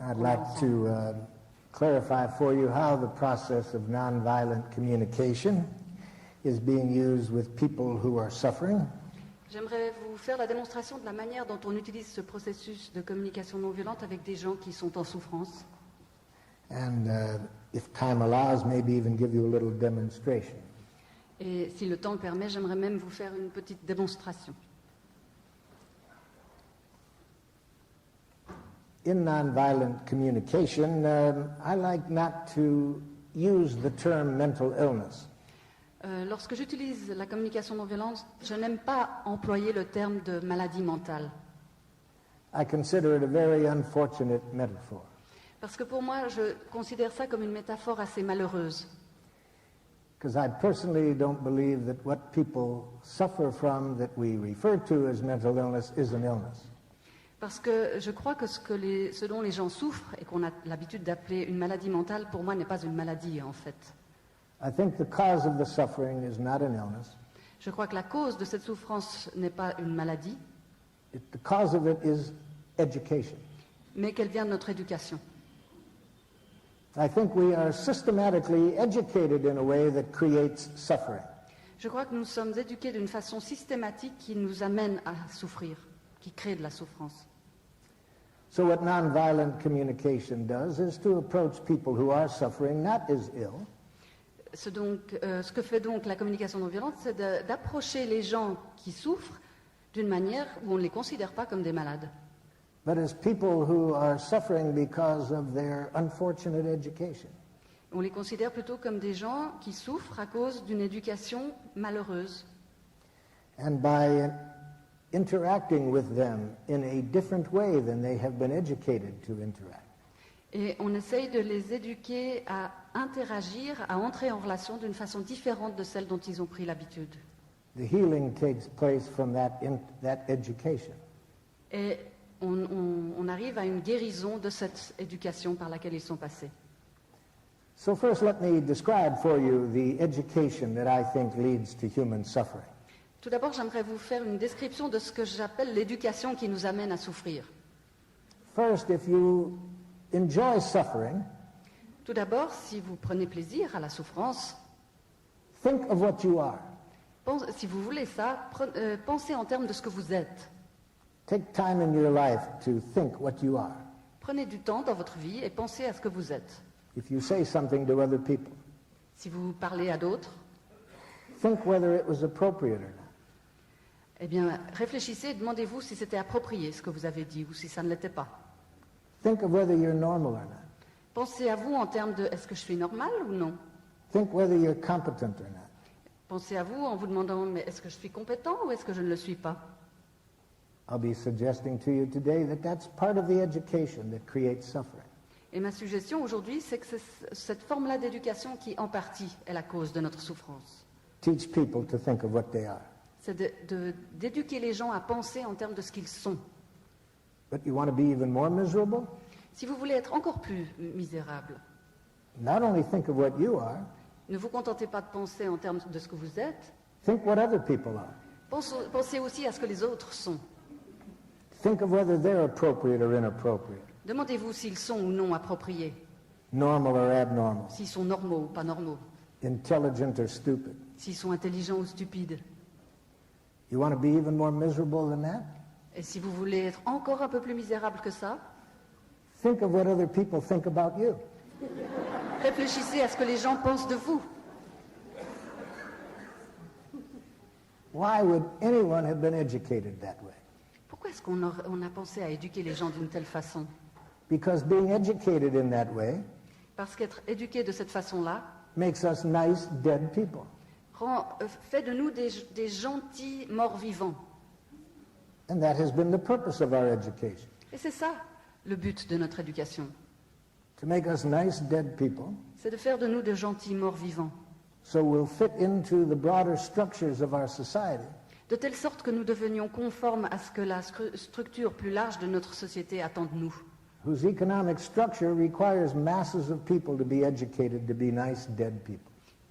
I'd like to clarify for you how the process of nonviolent communication is being used with people who are suffering. J'aimerais vous faire la démonstration de la manière dont on utilise ce processus de communication non violente avec des gens qui sont en souffrance. And if time allows, maybe even give you a little demonstration. Et si le temps le permet, j'aimerais même vous faire une petite démonstration. In nonviolent communication, I like not to use the term mental illness. Lorsque j'utilise la communication non violente, je n'aime pas employer le terme de maladie mentale. I consider it a very unfortunate metaphor. Parce que pour moi, je considère ça comme une métaphore assez malheureuse. Because I personally don't believe that what people suffer from that we refer to as mental illness is an illness. Parce que je crois que ce dont les gens souffrent et qu'on a l'habitude d'appeler une maladie mentale, pour moi, n'est pas une maladie, en fait. I think the cause of the suffering is not an illness. Je crois que la cause de cette souffrance n'est pas une maladie, The cause of it is education. mais qu'elle vient de notre éducation. I think we are systematically educated in a way that creates suffering. Je crois que nous sommes éduqués d'une façon systématique qui nous amène à souffrir, qui crée de la souffrance. So what nonviolent communication does is to approach people who are suffering not as ill, Ce que fait donc la communication non violente, c'est d'approcher les gens qui souffrent d'une manière où on ne les considère pas comme des malades, but as people who are suffering because of their unfortunate education. on les considère plutôt comme des gens qui souffrent à cause d'une éducation malheureuse. And by interacting with them in a different way than they have been educated to interact. Et on essaye de les éduquer à interagir, à entrer en relation d'une façon différente de celle dont ils ont pris l'habitude. The healing takes place from that education. Et on arrive à une guérison de cette éducation par laquelle ils sont passés. So first let me describe for you the education that I think leads to human suffering. Tout d'abord, j'aimerais vous faire une description de ce que j'appelle l'éducation qui nous amène à souffrir. First, if you enjoy suffering, Tout d'abord, si vous prenez plaisir à la souffrance, think of what you are. si vous voulez ça, pensez en termes de ce que vous êtes. Take time in your life to think what you are. Prenez du temps dans votre vie et pensez à ce que vous êtes. If you say something to other people, Si vous parlez à d'autres, think whether it was appropriate or not. eh bien, réfléchissez et demandez-vous si c'était approprié ce que vous avez dit ou si ça ne l'était pas. Think of whether you're normal or not. Pensez à vous en termes de est-ce que je suis normal ou non? Think whether you're competent or not. Pensez à vous en vous demandant mais est-ce que je suis compétent ou est-ce que je ne le suis pas? I'll be suggesting to you today that that's part of the education that creates suffering. Et ma suggestion aujourd'hui, c'est que c'est cette forme-là d'éducation qui, en partie, est la cause de notre souffrance. Teach people to think of what they are. C'est d'éduquer les gens à penser en termes de ce qu'ils sont. But you want to be even more miserable? Si vous voulez être encore plus misérable, Not only think of what you are, ne vous contentez pas de penser en termes de ce que vous êtes, think what other people are. pensez aussi à ce que les autres sont. Think of whether they're appropriate or inappropriate, Demandez-vous s'ils sont ou non appropriés, normal or abnormal, s'ils sont normaux ou pas normaux, intelligent or stupid. s'ils sont intelligents ou stupides. You want to be even more miserable than that? Et si vous voulez être encore un peu plus misérable que ça, Think of what other people think about you. réfléchissez à ce que les gens pensent de vous. Why would anyone have been educated that way? Pourquoi est-ce qu'on a pensé à éduquer les gens d'une telle façon? Because being educated in that way Parce qu'être éduqué de cette façon-là makes us nice, dead people. fait de nous des gentils morts-vivants. And that has been the purpose of our education. Et c'est ça le but de notre éducation. To make us nice, dead people, C'est de faire de nous de gentils morts-vivants. so we'll fit into the broader structures of our society. De telle sorte que nous devenions conformes à ce que la structure plus large de notre société attend de nous. Whose economic structure requires masses of people to be educated to be nice, dead people.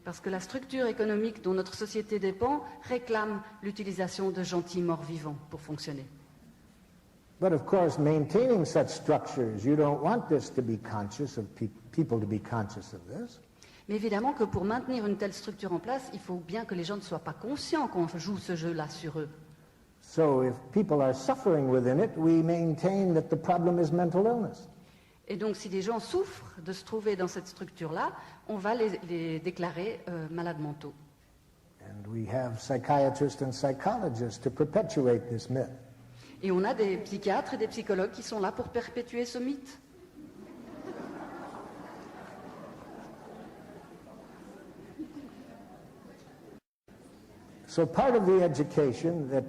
Parce que la structure économique dont notre société dépend réclame l'utilisation de gentils morts-vivants pour fonctionner. But of course, maintaining such structures, you don't want this to be conscious of people to be conscious of this. Mais évidemment que pour maintenir une telle structure en place, il faut bien que les gens ne soient pas conscients qu'on joue ce jeu-là sur eux. So if people are suffering within it, we maintain that the problem is mental illness. Et donc si des gens souffrent de se trouver dans cette structure-là, on va les déclarer malades mentaux. And we have psychiatrists and psychologists to perpetuate this myth. Et on a des psychiatres et des psychologues qui sont là pour perpétuer ce mythe. So part of the education that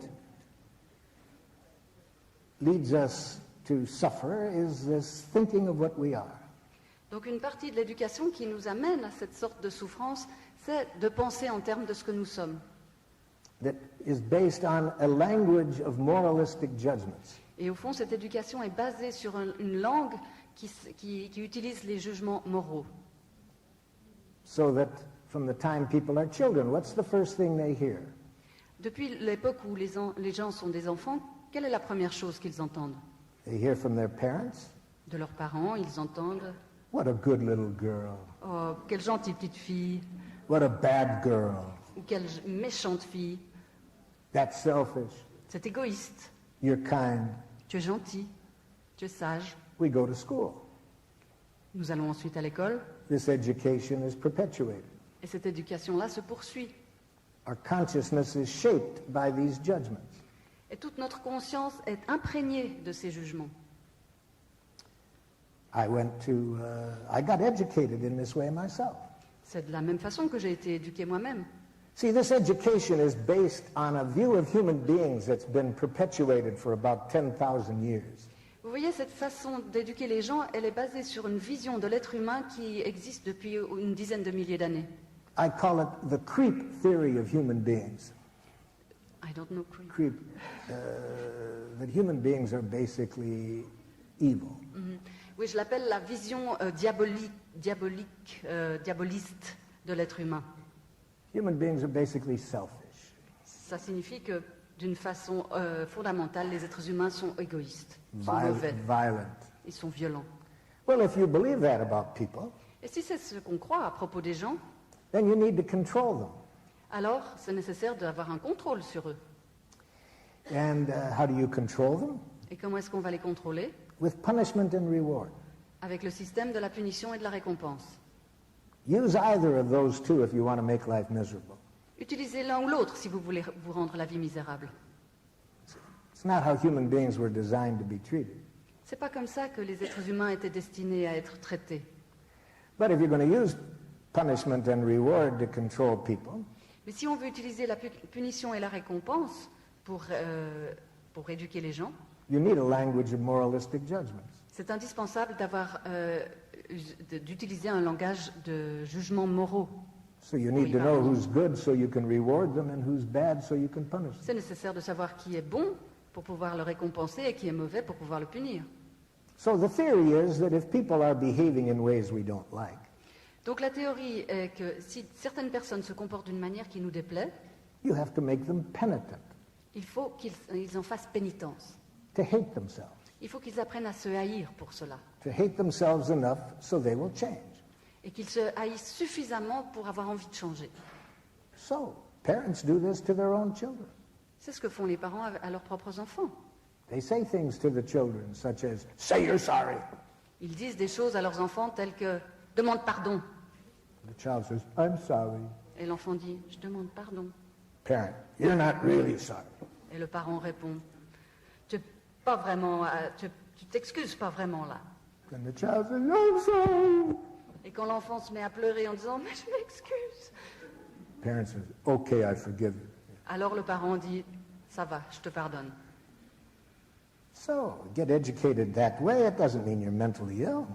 leads us to suffer is this thinking of what we are. Donc une partie de l'éducation qui nous amène à cette sorte de souffrance, c'est de penser en termes de ce que nous sommes. That is based on a language of moralistic judgments. Et au fond, cette éducation est basée sur une langue qui utilise les jugements moraux. So that from the time people are children, what's the first thing they hear? Depuis l'époque où les gens sont des enfants, quelle est la première chose qu'ils entendent? They hear from their parents, De leurs parents, ils entendent « What a good little girl. « Oh, quelle gentille petite fille !» What a bad girl. ou « Quelle méchante fille !» That's selfish. C'est égoïste. You're kind. Tu es gentil. Tu es sage. We go to school. Nous allons ensuite à l'école. This education is perpetuated. Et cette éducation-là se poursuit. Our consciousness is shaped by these judgments. Et toute notre conscience est imprégnée de ces jugements. I got educated in this way myself. C'est de la même façon que j'ai été éduquée moi-même. See, this education is based on a view of human beings that's been perpetuated for about 10,000 years. Vous voyez, cette façon d'éduquer les gens, elle est basée sur une vision de l'être humain qui existe depuis une dizaine de milliers d'années. I call it the creep theory of human beings. I don't know. Creep, that human beings are basically evil. Oui, je l'appelle la vision diaboliste de l'être humain. Human beings are basically selfish. Ça signifie que, d'une façon fondamentale, les êtres humains sont égoïstes, sont mauvais, Violent. ils sont violents. Well, if you believe that about people, Et si c'est ce qu'on croit à propos des gens, then you need to control them. alors c'est nécessaire d'avoir un contrôle sur eux. And how do you control them? Et comment est-ce qu'on va les contrôler? With punishment and reward. Avec le système de la punition et de la récompense. Use either of those two if you want to make life miserable. Utilisez l'un ou l'autre si vous voulez vous rendre la vie misérable. It's not how human beings were designed to be treated. C'est pas comme ça que les êtres humains étaient destinés à être traités. But if you're going to use punishment and reward to control people, Mais si on veut utiliser la punition et la récompense pour éduquer les gens, you need a language of moralistic judgments. c'est indispensable d'utiliser un langage de jugements moraux. So you need to know who's good so you can reward them and who's bad so you can punish them. C'est nécessaire de savoir qui est bon pour pouvoir le récompenser et qui est mauvais pour pouvoir le punir. So the theory is that if people are behaving in ways we don't like, Donc la théorie est que si certaines personnes se comportent d'une manière qui nous déplaît, you have to make them penitent, il faut qu'ils en fassent pénitence. to hate themselves, Il faut qu'ils apprennent à se haïr pour cela. to hate themselves enough so they will change. Et qu'ils se haïssent suffisamment pour avoir envie de changer. So parents do this to their own children. C'est ce que font les parents à leurs propres enfants. They say things to the children such as, say you're sorry. Ils disent des choses à leurs enfants telles que « demande pardon ». The child says, I'm sorry. Et l'enfant dit « je demande pardon Parent, you're not really sorry. ». Et le parent répond « tu t'excuses pas vraiment là And the child says, I'm sorry. ». Et quand l'enfant se met à pleurer en disant « mais je m'excuse », Parent says, okay, I forgive you. alors le parent dit « ça va, je te pardonne ». So, get educated that way, it doesn't mean you're mentally ill.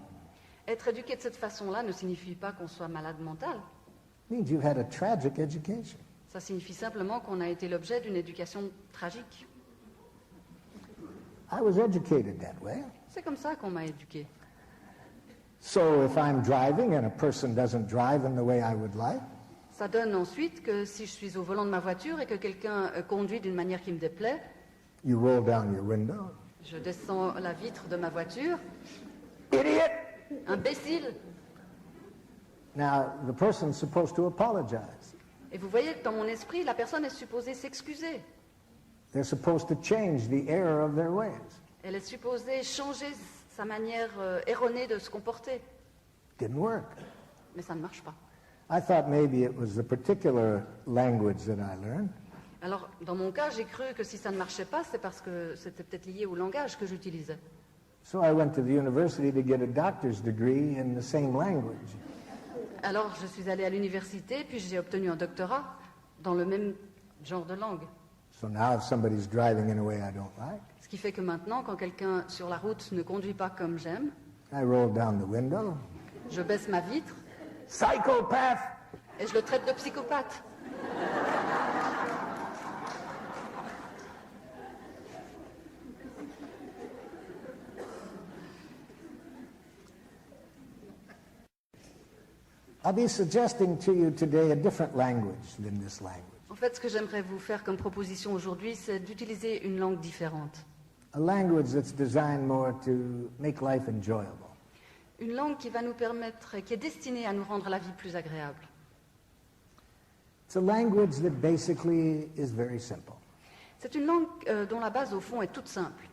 Être éduqué de cette façon-là ne signifie pas qu'on soit malade mental. It means you've had a tragic education. Ça signifie simplement qu'on a été l'objet d'une éducation tragique. I was educated that way. C'est comme ça qu'on m'a éduqué. So if I'm driving and a person doesn't drive in the way I would like, Ça donne ensuite que si je suis au volant de ma voiture et que quelqu'un conduit d'une manière qui me déplaît, you roll down your window, Je descends la vitre de ma voiture. Idiot! Imbécile! Now, the person's supposed to apologize. Et vous voyez que dans mon esprit, la personne est supposée s'excuser. They're supposed to change the error of their ways. Elle est supposée changer sa manière erronée de se comporter. Didn't work. Mais ça ne marche pas. I thought maybe it was the particular language that I learned. Alors, dans mon cas, j'ai cru que si ça ne marchait pas, c'est parce que c'était peut-être lié au langage que j'utilisais. So I went to the university to get a doctor's degree in the same language. Alors, je suis allée à l'université, puis j'ai obtenu un doctorat dans le même genre de langue. So now if somebody's driving in a way I don't like, Ce qui fait que maintenant, quand quelqu'un sur la route ne conduit pas comme j'aime, I roll down the window. je baisse ma vitre Psychopath! et je le traite de psychopathe. I'll be suggesting to you today a different language than this language. En fait, ce que j'aimerais vous faire comme proposition aujourd'hui, c'est d'utiliser une langue différente. A language that's designed more to make life enjoyable. Une langue qui va nous permettre, qui est destinée à nous rendre la vie plus agréable. It's a language that basically is very simple. C'est une langue dont la base, au fond, est toute simple.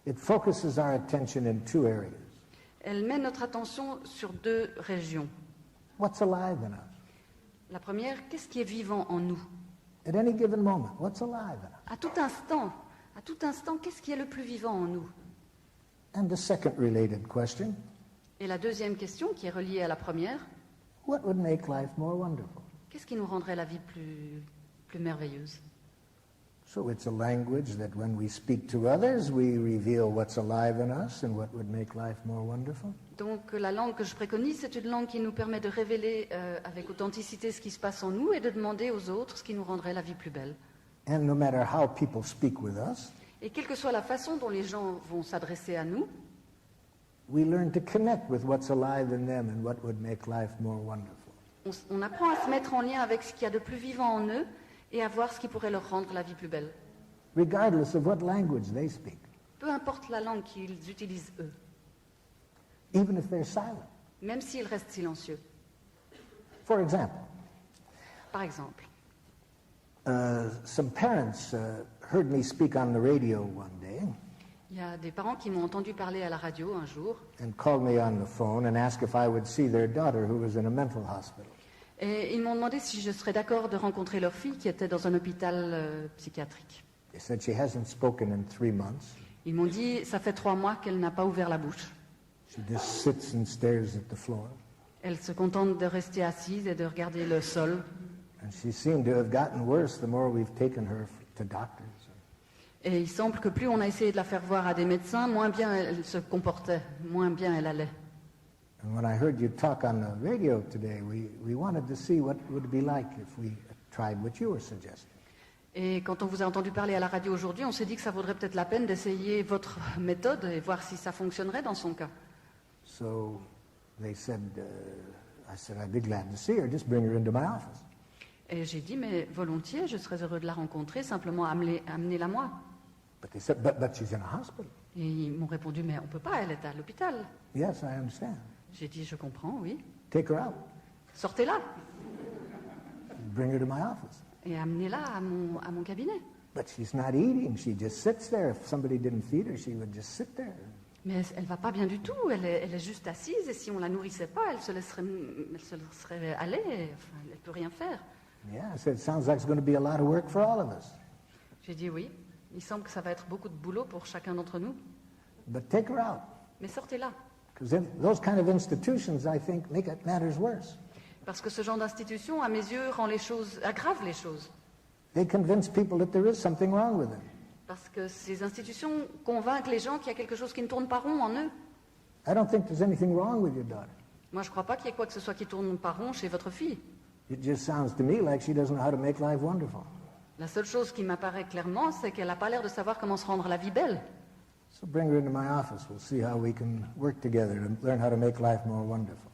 It focuses our attention in two areas. Elle met notre attention sur deux régions. What's alive in us? La première, qu'est-ce qui est vivant en nous? At any given moment, what's alive in us? À tout instant, qu'est-ce qui est le plus vivant en nous? And the second related question, Et la deuxième question, qui est reliée à la première, what would make life more wonderful? qu'est-ce qui nous rendrait la vie plus merveilleuse? So it's a language that when we speak to others, we reveal what's alive in us and what would make life more wonderful. Donc la langue que je préconise, c'est une langue qui nous permet de révéler avec authenticité ce qui se passe en nous et de demander aux autres ce qui nous rendrait la vie plus belle. And no matter how people speak with us, Et quelle que soit la façon dont les gens vont s'adresser à nous, we learn to connect with what's alive in them and what would make life more wonderful. on apprend à se mettre en lien avec ce qu'il y a de plus vivant en eux et à voir ce qui pourrait leur rendre la vie plus belle. Regardless of what language they speak, Peu importe la langue qu'ils utilisent eux, even if they're silent. même s'ils restent silencieux. For example, Par exemple, some parents heard me speak on the radio one day il y a des parents qui m'ont entendu parler à la radio un jour and called me on the phone and asked if I would see their daughter who was in a mental hospital. et ils m'ont demandé si je serais d'accord de rencontrer leur fille qui était dans un hôpital psychiatrique. They said she hasn't spoken in 3 months. Ils m'ont dit, ça fait 3 mois qu'elle n'a pas ouvert la bouche. She just sits and stares at the floor. Elle se contente de rester assise et de regarder le sol. And she seemed to have gotten worse the more we've taken her to doctors. Et il semble que plus on a essayé de la faire voir à des médecins, moins bien elle se comportait, moins bien elle allait. And when I heard you talk on the radio today, we wanted to see what it would be like if we tried what you were suggesting. Et quand on vous a entendu parler à la radio aujourd'hui, on s'est dit que ça vaudrait peut-être la peine d'essayer votre méthode et voir si ça fonctionnerait dans son cas. So they said, I said, I'd be glad to see her. Just bring her into my office. Et j'ai dit, mais volontiers, je serais heureux de la rencontrer, simplement amenez-la moi. But they said, but she's in a hospital. Et ils m'ont répondu, mais on ne peut pas, elle est à l'hôpital. Yes, I understand. J'ai dit, je comprends, oui. Take her out. Sortez-la Bring her to my office. et amenez-la à mon cabinet. But she's not eating. She just sits there. If somebody didn't feed her, she would just sit there. Mais elle va pas bien du tout, elle est juste assise et si on la nourrissait pas, elle se laisserait aller, enfin, elle peut rien faire. Yeah, I said, it sounds like it's going to be a lot of work for all of us. J'ai dit oui, il semble que ça va être beaucoup de boulot pour chacun d'entre nous, But take her out. mais sortez-la. Because those kind of institutions, I think, make it matters worse. Parce que ce genre d'institution, à mes yeux, aggrave les choses. They convince people that there is something wrong with them. Parce que ces institutions convainquent les gens qu'il y a quelque chose qui ne tourne pas rond en eux. I don't think there's anything wrong with your daughter. Moi, je ne crois pas qu'il y ait quoi que ce soit qui tourne pas rond chez votre fille. It just sounds to me like she doesn't know how to make life wonderful. La seule chose qui m'apparaît clairement, c'est qu'elle n'a pas l'air de savoir comment se rendre la vie belle. So bring her into my office. We'll see how we can work together to learn how to make life more wonderful.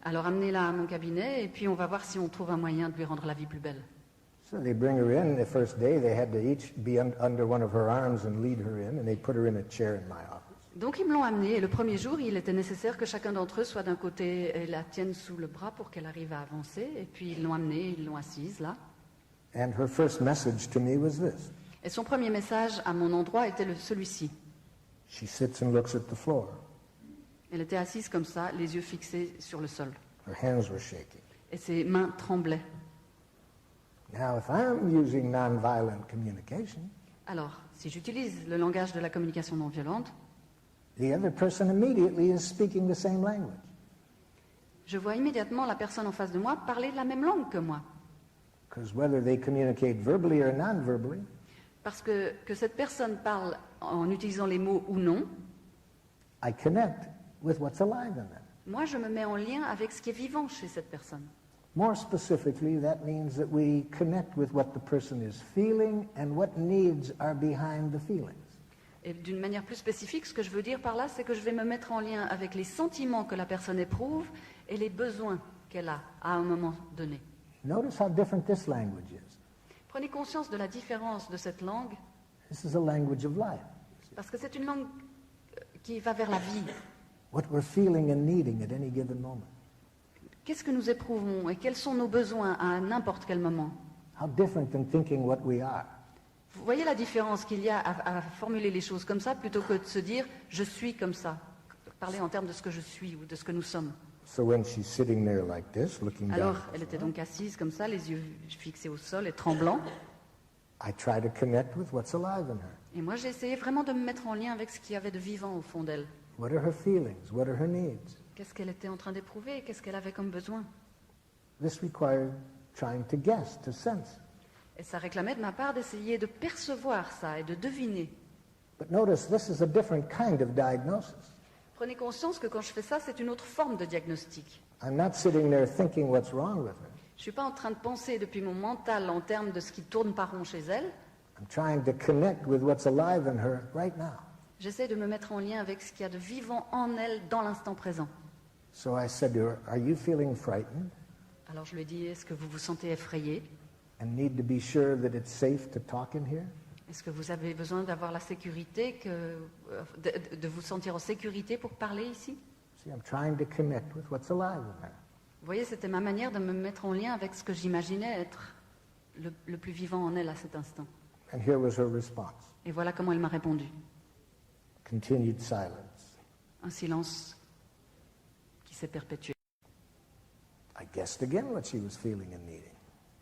Alors amenez-la à mon cabinet et puis on va voir si on trouve un moyen de lui rendre la vie plus belle. So they bring her in. The first day, they had to each be under one of her arms and lead her in, and they put her in a chair in my office. Donc ils me l'ont amenée et le premier jour, il était nécessaire que chacun d'entre eux soit d'un côté et la tienne sous le bras pour qu'elle arrive à avancer. Et puis ils l'ont amenée, ils l'ont assise là. And her first message to me was this. Et son premier message à mon endroit était celui-ci. She sits and looks at the floor. Elle était assise comme ça, les yeux fixés sur le sol. Her hands were shaking. Et ses mains tremblaient. Now, if I'm using nonviolent communication, Alors, si j'utilise le langage de la communication non violente, the other person immediately is speaking the same language. je vois immédiatement la personne en face de moi parler la même langue que moi. Because whether they communicate verbally or non-verbally, Parce que cette personne parle en utilisant les mots ou non, I connect with what's alive in them. moi je me mets en lien avec ce qui est vivant chez cette personne. More specifically, that means that we connect with what the person is feeling and what needs are behind the feelings. Et d'une manière plus spécifique, ce que je veux dire par là, c'est que je vais me mettre en lien avec les sentiments que la personne éprouve et les besoins qu'elle a à un moment donné. Notice how different this language is. Prenez conscience de la différence de cette langue, This is a language of life. parce que c'est une langue qui va vers la vie. What we're feeling and needing at any given moment. Qu'est-ce que nous éprouvons et quels sont nos besoins à n'importe quel moment? How different than thinking what we are. Vous voyez la différence qu'il y a à formuler les choses comme ça plutôt que de se dire « je suis comme ça », parler en termes de ce que je suis ou de ce que nous sommes. So when she's sitting there like this, looking down, Alors, elle était donc assise comme ça, les yeux fixés au sol et tremblant. I try to connect with what's alive in her. Et moi, j'ai essayé vraiment de me mettre en lien avec ce qu'il y avait de vivant au fond d'elle. What are her feelings? What are her needs? Qu'est-ce qu'elle était en train d'éprouver? Qu'est-ce qu'elle avait comme besoin? This required trying to guess, to sense. Et ça réclamait de ma part d'essayer de percevoir ça et de deviner. But notice, this is a different kind of diagnosis. Prenez conscience que quand je fais ça, c'est une autre forme de diagnostic. I'm not sitting there thinking what's wrong with her. Je ne suis pas en train de penser depuis mon mental en termes de ce qui tourne pas rond chez elle. I'm trying to connect with what's alive in her right now. J'essaie de me mettre en lien avec ce qu'il y a de vivant en elle dans l'instant présent. So I said to her, are you feeling frightened Alors je lui ai dit, est-ce que vous vous sentez effrayé? and need to be sure that it's safe to talk in here? Est-ce que vous avez besoin d'avoir la sécurité, de vous sentir en sécurité pour parler ici? See, I'm trying to connect with what's alive in her. Vous voyez, c'était ma manière de me mettre en lien avec ce que j'imaginais être le plus vivant en elle à cet instant. And here was her response. Et voilà comment elle m'a répondu. Continued silence. Un silence qui s'est perpétué. I guessed again what she was feeling and needing.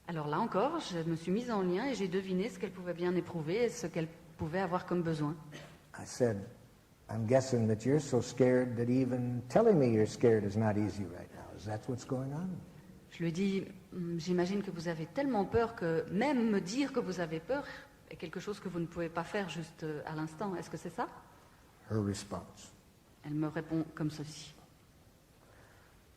Alors là encore, je me suis mise en lien et j'ai deviné ce qu'elle pouvait bien éprouver et ce qu'elle pouvait avoir comme besoin. I said, I'm guessing that you're so scared that even telling me you're scared is not easy right now. Is that what's going on? Je lui ai dit, j'imagine que vous avez tellement peur que même me dire que vous avez peur est quelque chose que vous ne pouvez pas faire juste à l'instant. Est-ce que c'est ça? Her response. Elle me répond comme ceci.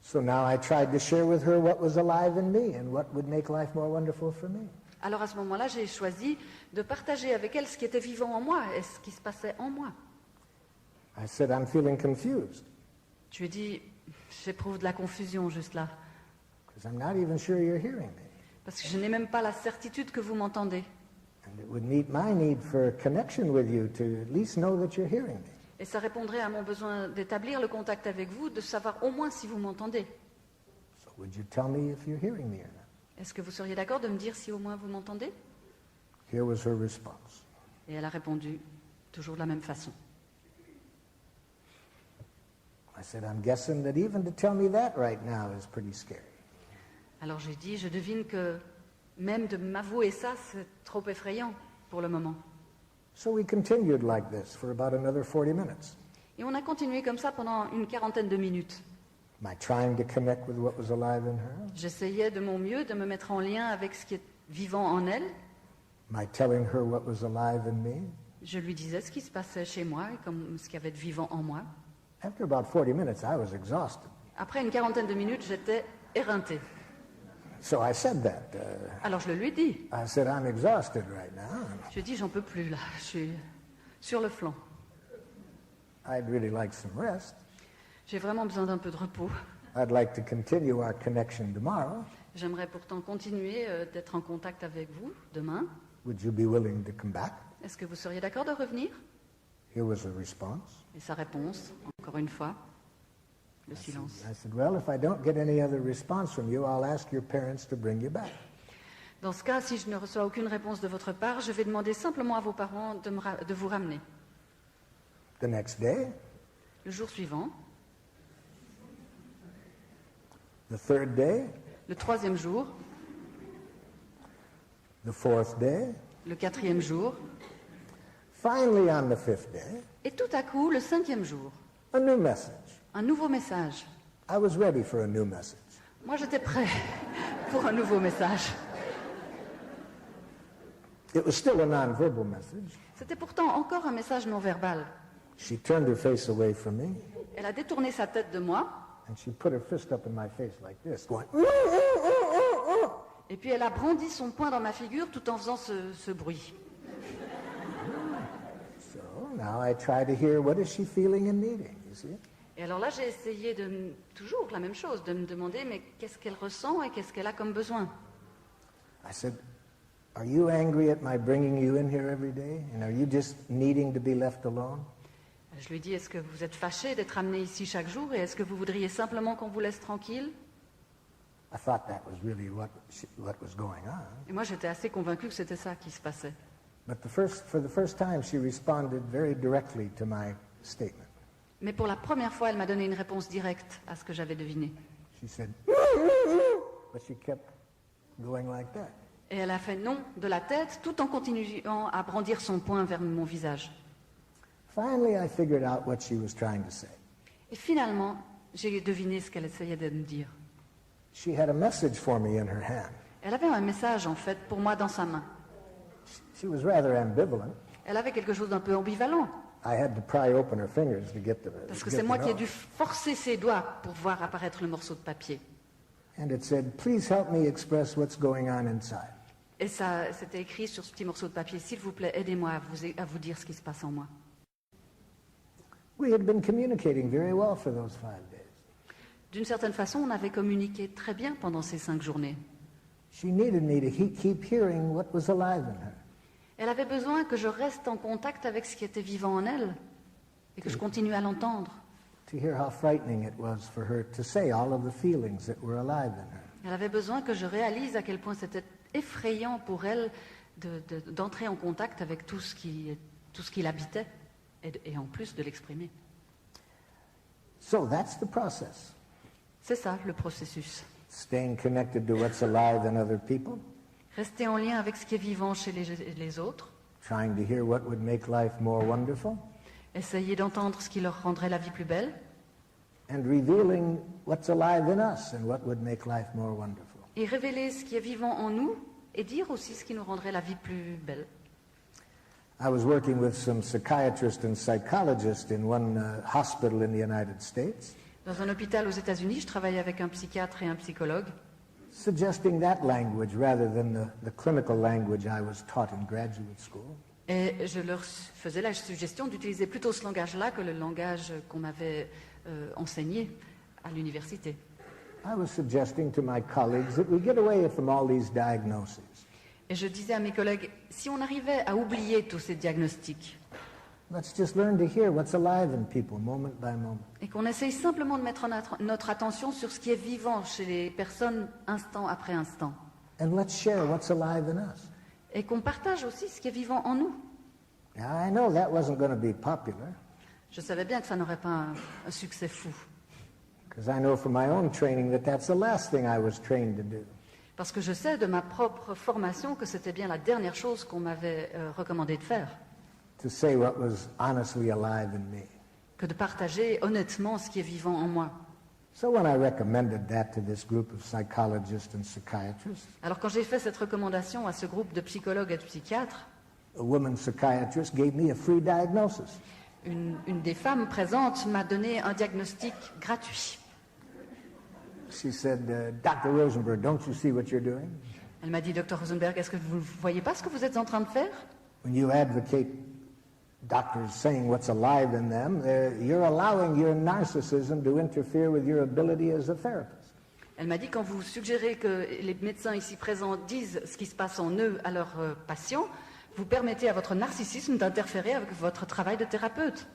So now I tried to share with her what was alive in me and what would make life more wonderful for me. Alors à ce moment-là, j'ai choisi de partager avec elle ce qui était vivant en moi et ce qui se passait en moi. I said, I'm feeling confused Je lui ai dit, j'éprouve de la confusion juste là, because I'm not even sure you're hearing me. parce que je n'ai même pas la certitude que vous m'entendez. And it would meet my need for connection with you to at least know that you're hearing me. Et ça répondrait à mon besoin d'établir le contact avec vous, de savoir au moins si vous m'entendez. So would you tell me if you're hearing me or not? Est-ce que vous seriez d'accord de me dire si au moins vous m'entendez? Here was her response. Et elle a répondu toujours de la même façon. I said, I'm guessing that even to tell me that right now is pretty scary. Alors j'ai dit, je devine que même de m'avouer ça, c'est trop effrayant pour le moment. So we continued like this for about another 40 minutes. Et on a continué comme ça pendant une quarantaine de minutes. Am I trying to connect with what was alive in her? J'essayais de mon mieux de me mettre en lien avec ce qui est vivant en elle. Am I telling her what was alive in me? Je lui disais ce qui se passait chez moi et comme ce qu'il y avait de vivant en moi. After about 40 minutes, I was exhausted. Après une quarantaine de minutes, j'étais éreintée. So I said that. Alors je le lui ai dit. I said, I'm exhausted right now. Je lui ai dit, j'en peux plus là, je suis sur le flanc. I'd really like some rest. J'ai vraiment besoin d'un peu de repos. I'd like to continue our connection tomorrow. J'aimerais pourtant continuer d'être en contact avec vous demain. Would you be willing to come back? Est-ce que vous seriez d'accord de revenir? Here was a response. Et sa réponse, encore une fois, le silence. I said, well, if I don't get any other response from you, I'll ask your parents to bring you back. Dans ce cas, si je ne reçois aucune réponse de votre part, je vais demander simplement à vos parents de vous ramener. The next day, Le jour suivant, the third day, le troisième jour, the fourth day, le quatrième jour, finally on the fifth day, et tout à coup, le cinquième jour, a new message. un nouveau message. I was ready for a new message. Moi, j'étais prêt pour un nouveau message. It was still a non-verbal message. C'était pourtant encore un message non verbal. She turned her face away from me, Elle a détourné sa tête de moi, and she put her fist up in my face like this, going, et puis elle a brandi son poing dans ma figure tout en faisant ce bruit. So now I try to hear what is she feeling and needing, you see? Et alors là, j'ai essayé toujours la même chose, de me demander, mais qu'est-ce qu'elle ressent et qu'est-ce qu'elle a comme besoin? I said, are you angry at my bringing you in here every day? And are you just needing to be left alone? Je lui ai dit, est-ce que vous êtes fâché d'être amené ici chaque jour et est-ce que vous voudriez simplement qu'on vous laisse tranquille? I thought that was really what was going on. Et moi, j'étais assez convaincue que c'était ça qui se passait. But for the first time, she responded very directly to my statement. Mais pour la première fois, elle m'a donné une réponse directe à ce que j'avais deviné. She said, but she kept going like that. Et elle a fait non de la tête tout en continuant à brandir son poing vers mon visage. Finally, I figured out what she was trying to say. Et finalement, j'ai deviné ce qu'elle essayait de me dire. She had a message for me in her hand. Elle avait un message, en fait, pour moi dans sa main. She was rather ambivalent. Elle avait quelque chose d'un peu ambivalent. I had to pry open her fingers to get the. Parce que get c'est the moi qui ai note. dû forcer ses doigts pour voir apparaître le morceau de papier. And it said, please help me express what's going on inside. Et ça, c'était écrit sur ce petit morceau de papier. S'il vous plaît, aidez-moi à vous dire ce qui se passe en moi. We had been communicating very well for those 5 days. D'une certaine façon, on avait communiqué très bien pendant ces 5 journées. She needed me to keep hearing what was alive in her. Elle avait besoin que je reste en contact avec ce qui était vivant en elle et que je continue à l'entendre. To hear how frightening it was for her to say all of the feelings that were alive in her. Elle avait besoin que je réalise à quel point c'était effrayant pour elle d'entrer en contact avec tout ce qui l'habitait et en plus de l'exprimer. So that's the process. C'est ça le processus. Staying connected to what's alive in other people, Rester en lien avec ce qui est vivant chez les autres, trying to hear what would make life more wonderful, essayer d'entendre ce qui leur rendrait la vie plus belle, and revealing what's alive in us and what would make life more wonderful. et révéler ce qui est vivant en nous et dire aussi ce qui nous rendrait la vie plus belle. I was working with some psychiatrists and psychologists in one hospital in the United States, Dans un hôpital aux États-Unis, je travaillais avec un psychiatre et un psychologue, suggesting that language rather than the clinical language I was taught in graduate school. et je leur faisais la suggestion d'utiliser plutôt ce langage-là que le langage qu'on m'avait enseigné à l'université. I was suggesting to my colleagues that we get away from all these diagnoses. Et je disais à mes collègues, si on arrivait à oublier tous ces diagnostics Let's just learn to hear what's alive in people moment by moment. et qu'on essaye simplement de mettre notre attention sur ce qui est vivant chez les personnes instant après instant, And let's share what's alive in us. et qu'on partage aussi ce qui est vivant en nous. Now, I know that wasn't going to be popular, Je savais bien que ça n'aurait pas un succès fou, because I know from my own training that that's the last thing I was trained to do. parce que je sais de ma propre formation que c'était bien la dernière chose qu'on m'avait recommandé de faire, To say what was honestly alive in me. que de partager honnêtement ce qui est vivant en moi. So when I recommended that to this group of psychologists and psychiatrists, Alors quand j'ai fait cette recommandation à ce groupe de psychologues et de psychiatres, a woman psychiatrist gave me a free diagnosis. une des femmes présentes m'a donné un diagnostic gratuit. She said, Dr. Rosenberg, don't you see what you're doing? Elle m'a dit, Dr. Rosenberg, est-ce que vous ne voyez pas ce que vous êtes en train de faire? When you advocate doctors saying what's alive in them, you're allowing your narcissism to interfere with your ability as a therapist. Elle m'a dit, quand vous suggérez que les médecins ici présents disent ce qui se passe en eux à leurs patients, vous permettez à votre narcissisme d'interférer avec votre travail de thérapeute.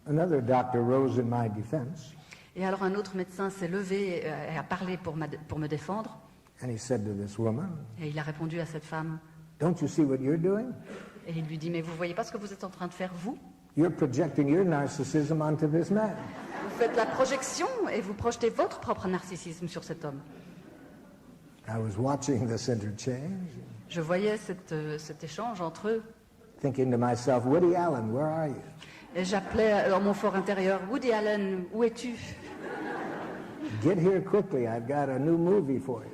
Another doctor rose in my defense. Et alors un autre médecin s'est levé et a parlé pour me défendre. And he said to this woman, Et il a répondu à cette femme. "Don't you see what you're doing? Et il lui dit, mais vous voyez pas ce que vous êtes en train de faire, vous? You're projecting your narcissism onto this man." Vous faites la projection et vous projetez votre propre narcissisme sur cet homme. I was watching this interchange, Je voyais cet échange entre eux. thinking to myself, Woody Allen, where are you? Et j'appelais dans mon fort intérieur, Woody Allen, où es-tu? Get here quickly, I've got a new movie for you.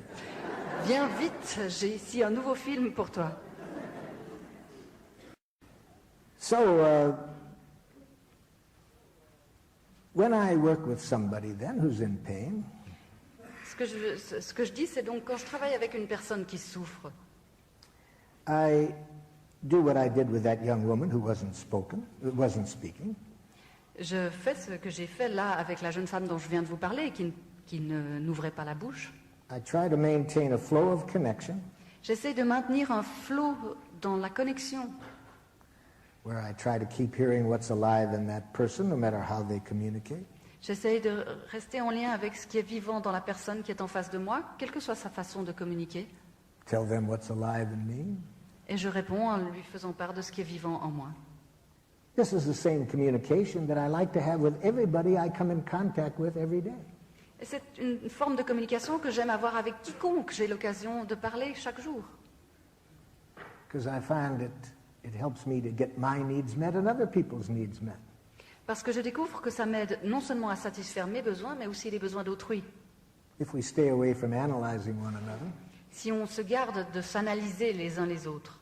Viens vite, j'ai ici un nouveau film pour toi. So, when I work with somebody then who's in pain, Ce que je dis, c'est donc quand je travaille avec une personne qui souffre, I do what I did with that young woman who wasn't speaking. je fais ce que j'ai fait là avec la jeune femme dont je viens de vous parler et qui n'ouvrait pas la bouche. I try to maintain a flow of connection J'essaie de maintenir un flot dans la connexion, where I try to keep hearing what's alive in that person, no matter how they communicate. j'essaie de rester en lien avec ce qui est vivant dans la personne qui est en face de moi, quelle que soit sa façon de communiquer, Tell them what's alive in me. et je réponds en lui faisant part de ce qui est vivant en moi. This is the same communication that I like to have with everybody I come in contact with every day. Et c'est une forme de communication que j'aime avoir avec quiconque j'ai l'occasion de parler chaque jour. Because I find it helps me to get my needs met and other people's needs met. Parce que je découvre que ça m'aide non seulement à satisfaire mes besoins, mais aussi les besoins d'autrui. If we stay away from analyzing one another Si on se garde de s'analyser les uns les autres,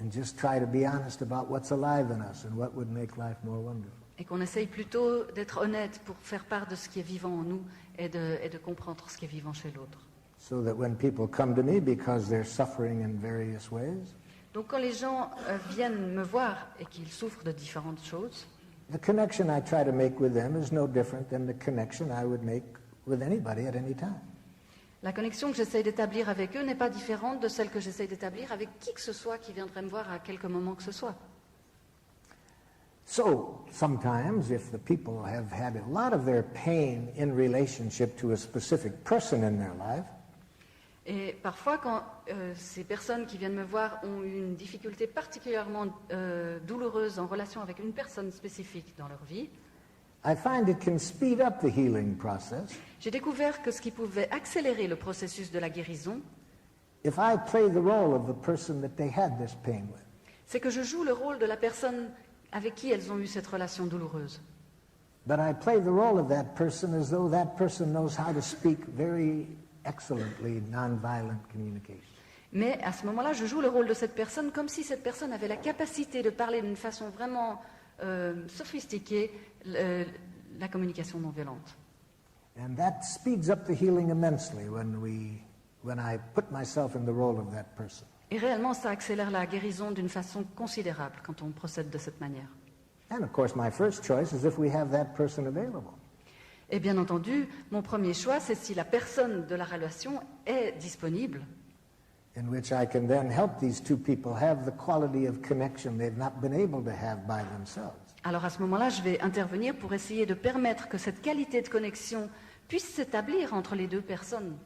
and just try to be honest about what's alive in us and what would make life more wonderful. et qu'on essaye plutôt d'être honnête pour faire part de ce qui est vivant en nous et de comprendre ce qui est vivant chez l'autre. So that when people come to me because they're suffering in various ways, Donc quand les gens viennent me voir et qu'ils souffrent de différentes choses, the connection I try to make with them is no different than the connection I would make with anybody at any time. la connexion que j'essaye d'établir avec eux n'est pas différente de celle que j'essaye d'établir avec qui que ce soit qui viendrait me voir à quelque moment que ce soit. So, sometimes if the people have had a lot of their pain in relationship to a specific person in their life, Et parfois, quand ces personnes qui viennent me voir ont eu une difficulté particulièrement douloureuse en relation avec une personne spécifique dans leur vie, I find it can speed up the healing process j'ai découvert que ce qui pouvait accélérer le processus de la guérison, if I play the role of the person that they had this pain with. c'est que je joue le rôle de la personne avec qui elles ont eu cette relation douloureuse. But I play the role of that person as though that person knows how to speak very excellently nonviolent communication. Mais à ce moment-là, je joue le rôle de cette personne comme si cette personne avait la capacité de parler d'une façon vraiment sophistiquée la communication non violente. And that speeds up the healing immensely when I put myself in the role of that person. Et réellement, ça accélère la guérison d'une façon considérable quand on procède de cette manière. And of course, my first choice is if we have that person available. Et bien entendu, mon premier choix, c'est si la personne de la relation est disponible, In which I can then help these two people have the quality of connection they've not been able to have by themselves. alors à ce moment-là, je vais intervenir pour essayer de permettre que cette qualité de connexion puisse s'établir entre les deux personnes.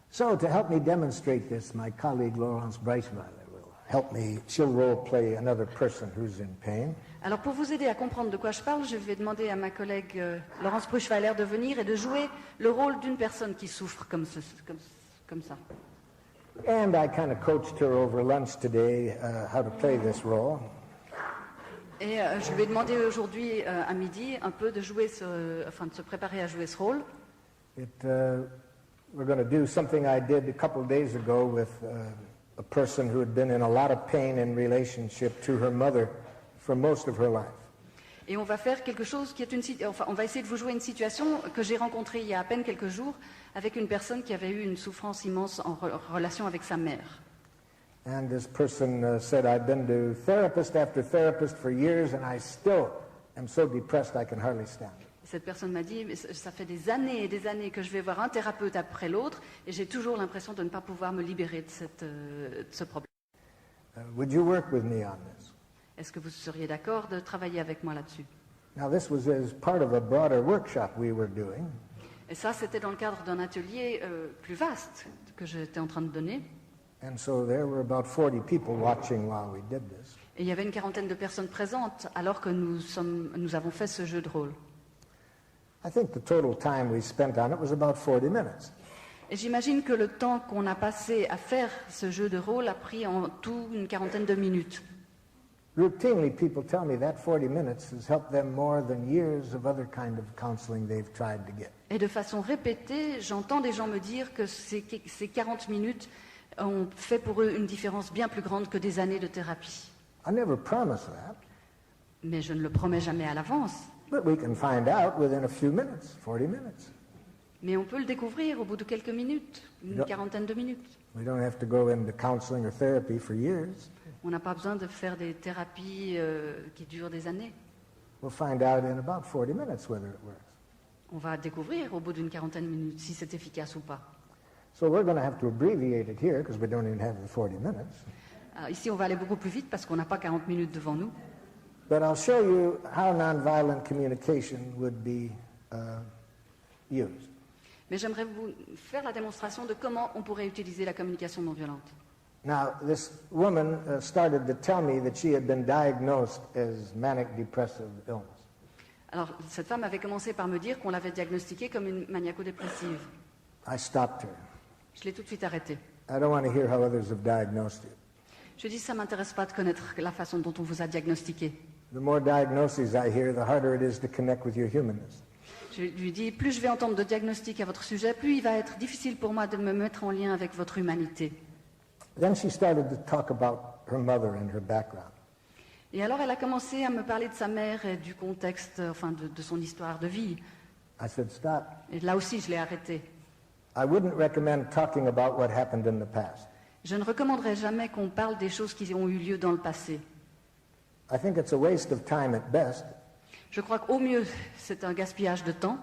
So to help me demonstrate this, my colleague Laurence Breisweiler will help me. She'll role play another person who's in pain. Alors pour vous aider à comprendre de quoi je parle, je vais demander à ma collègue Laurence Bruchweiler de venir et de jouer le rôle d'une personne qui souffre comme ça. And I kind of coached her over lunch today how to play this role. Et je lui ai demandé aujourd'hui à midi un peu de jouer de se préparer à jouer ce rôle. We're going to do something I did a couple of days ago with a person who had been in a lot of pain in relationship to her mother for most of her life. Et on va faire quelque chose qui est on va essayer de vous jouer une situation que j'ai rencontrée il y a à peine quelques jours avec une personne qui avait eu une souffrance immense en relation avec sa mère. And this person said, I've been to therapist after therapist for years, and I still am so depressed I can hardly stand. Cette personne m'a dit, mais ça fait des années et des années que je vais voir un thérapeute après l'autre, et j'ai toujours l'impression de ne pas pouvoir me libérer de ce problème. Would you work with me on this? Est-ce que vous seriez d'accord de travailler avec moi là-dessus? Now, this was as part of a broader workshop we were doing. Et ça, c'était dans le cadre d'un atelier plus vaste que j'étais en train de donner. And so there were about 40 people watching while we did this. Et il y avait une quarantaine de personnes présentes alors que nous avons fait ce jeu de rôle. I think the total time we spent on it was about 40 minutes. Et j'imagine que le temps qu'on a passé à faire ce jeu de rôle a pris en tout une quarantaine de minutes. Routinely, people tell me that 40 minutes has helped them more than years of other kind of counseling they've tried to get. Et de façon répétée, j'entends des gens me dire que ces 40 minutes ont fait pour eux une différence bien plus grande que des années de thérapie. I never promise that, Mais je ne le promets jamais à l'avance. but we can find out within a few minutes, 40 minutes. Mais on peut le découvrir au bout de quelques minutes, une quarantaine de minutes. We don't have to go into counseling or therapy for years. On n'a pas besoin de faire des thérapies qui durent des années. We'll find out in about 40 minutes whether it works. On va découvrir au bout d'une quarantaine de minutes si c'est efficace ou pas. So we're going to have to abbreviate it here because we don't even have the 40 minutes. Alors ici, on va aller beaucoup plus vite parce qu'on n'a pas 40 minutes devant nous. But I'll show you how nonviolent communication would be used. Mais j'aimerais vous faire la démonstration de comment on pourrait utiliser la communication non violente. Now, this woman started to tell me that she had been diagnosed as manic depressive illness. Alors, cette femme avait commencé par me dire qu'on l'avait diagnostiquée comme une maniaco-dépressive. I stopped her. Je l'ai tout de suite arrêtée. I don't want to hear how others have diagnosed you. Je dis, ça ne m'intéresse pas de connaître la façon dont on vous a diagnostiqué. The more diagnoses I hear, the harder it is to connect with your humanness. Je lui dis, plus je vais entendre de diagnostics à votre sujet, plus il va être difficile pour moi de me mettre en lien avec votre humanité. Then she started to talk about her mother and her background. Et alors, elle a commencé à me parler de sa mère et du contexte, enfin, de son histoire de vie. I said, stop. Et là aussi, je l'ai arrêtée. I wouldn't recommend talking about what happened in the past. Je ne recommanderais jamais qu'on parle des choses qui ont eu lieu dans le passé. I think it's a waste of time at best. Je crois qu'au mieux, c'est un gaspillage de temps.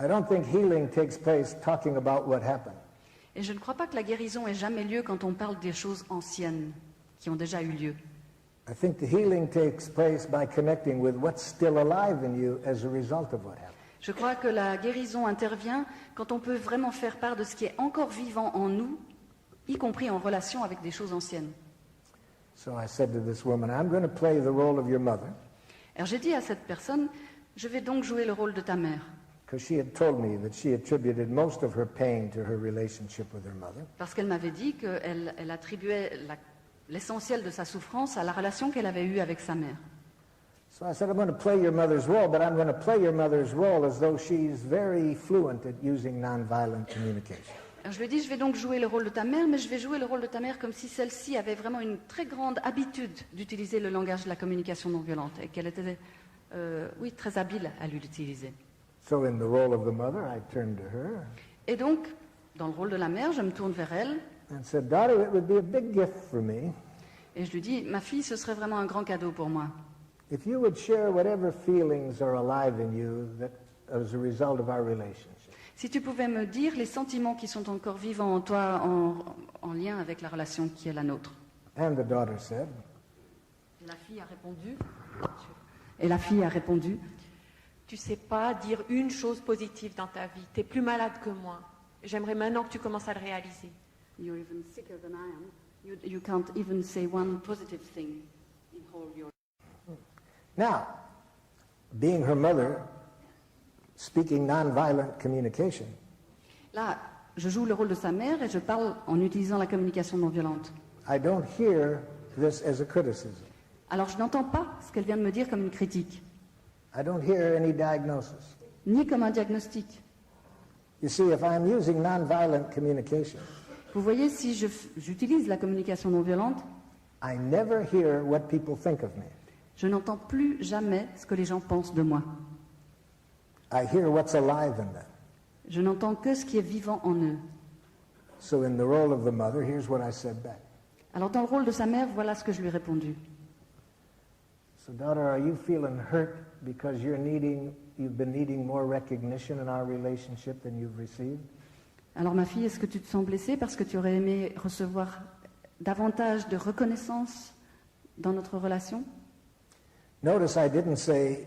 I don't think healing takes place talking about what happened. Et je ne crois pas que la guérison ait jamais lieu quand on parle des choses anciennes qui ont déjà eu lieu. I think the healing takes place by connecting with what's still alive in you as a result of what happened. Je crois que la guérison intervient quand on peut vraiment faire part de ce qui est encore vivant en nous, y compris en relation avec des choses anciennes. So I said to this woman, I'm going to play the role of your mother, Alors j'ai dit à cette personne, je vais donc jouer le rôle de ta mère. because she had told me that she attributed most of her pain to her relationship with her mother. Parce qu'elle m'avait dit qu'elle attribuait l'essentiel de sa souffrance à la relation qu'elle avait eue avec sa mère. So I said, I'm going to play your mother's role, but I'm going to play your mother's role as though she's very fluent at using nonviolent communication. Alors je lui ai dit, je vais donc jouer le rôle de ta mère, mais je vais jouer le rôle de ta mère comme si celle-ci avait vraiment une très grande habitude d'utiliser le langage de la communication non violente et qu'elle était, oui, très habile à l'utiliser. So in the role of the mother, I turned to her Et donc, dans le rôle de la mère, je me tourne vers elle and said, Daughter, it would be a big gift for me et je lui dis, ma fille, ce serait vraiment un grand cadeau pour moi. if you would share whatever feelings are alive in you that as a result of our relationship. Si tu pouvais me dire les sentiments qui sont encore vivants en toi en lien avec la relation qui est la nôtre. And the daughter said, La fille a répondu. Et la fille a répondu. Tu sais pas dire une chose positive dans ta vie. Tu es plus malade que moi. J'aimerais maintenant que tu commences à le réaliser. You're even sicker than I am. You can't even say one positive thing in whole your. Now, being her mother, speaking nonviolent communication, Là, je joue le rôle de sa mère et je parle en utilisant la communication non violente. I don't hear this as a criticism. Alors je n'entends pas ce qu'elle vient de me dire comme une critique, I don't hear any diagnosis. ni comme un diagnostic. You see, if I'm using nonviolent communication, Vous voyez, si j'utilise la communication non violente, I never hear what people think of me. je n'entends plus jamais ce que les gens pensent de moi. I hear what's alive in them. Je n'entends que ce qui est vivant en eux. So in the role of the mother, here's what I said back. Alors dans le rôle de sa mère, voilà ce que je lui ai répondu. So, daughter, are you feeling hurt because you've been needing more recognition in our relationship than you've received? Alors ma fille, est-ce que tu te sens blessée parce que tu aurais aimé recevoir davantage de reconnaissance dans notre relation? Notice I didn't say,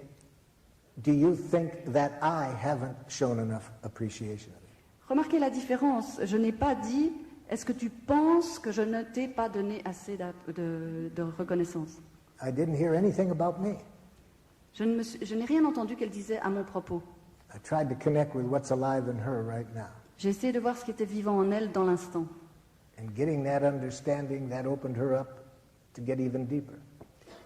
do you think that I haven't shown enough appreciation of it? Remarquez la différence. Je n'ai pas dit, est-ce que tu penses que je ne t'ai pas donné assez de reconnaissance? I didn't hear anything about me. Je n'ai rien entendu qu'elle disait à mon propos. I tried to connect with what's alive in her right now. J'ai essayé de voir ce qui était vivant en elle dans l'instant. And getting that understanding, that opened her up to get even deeper.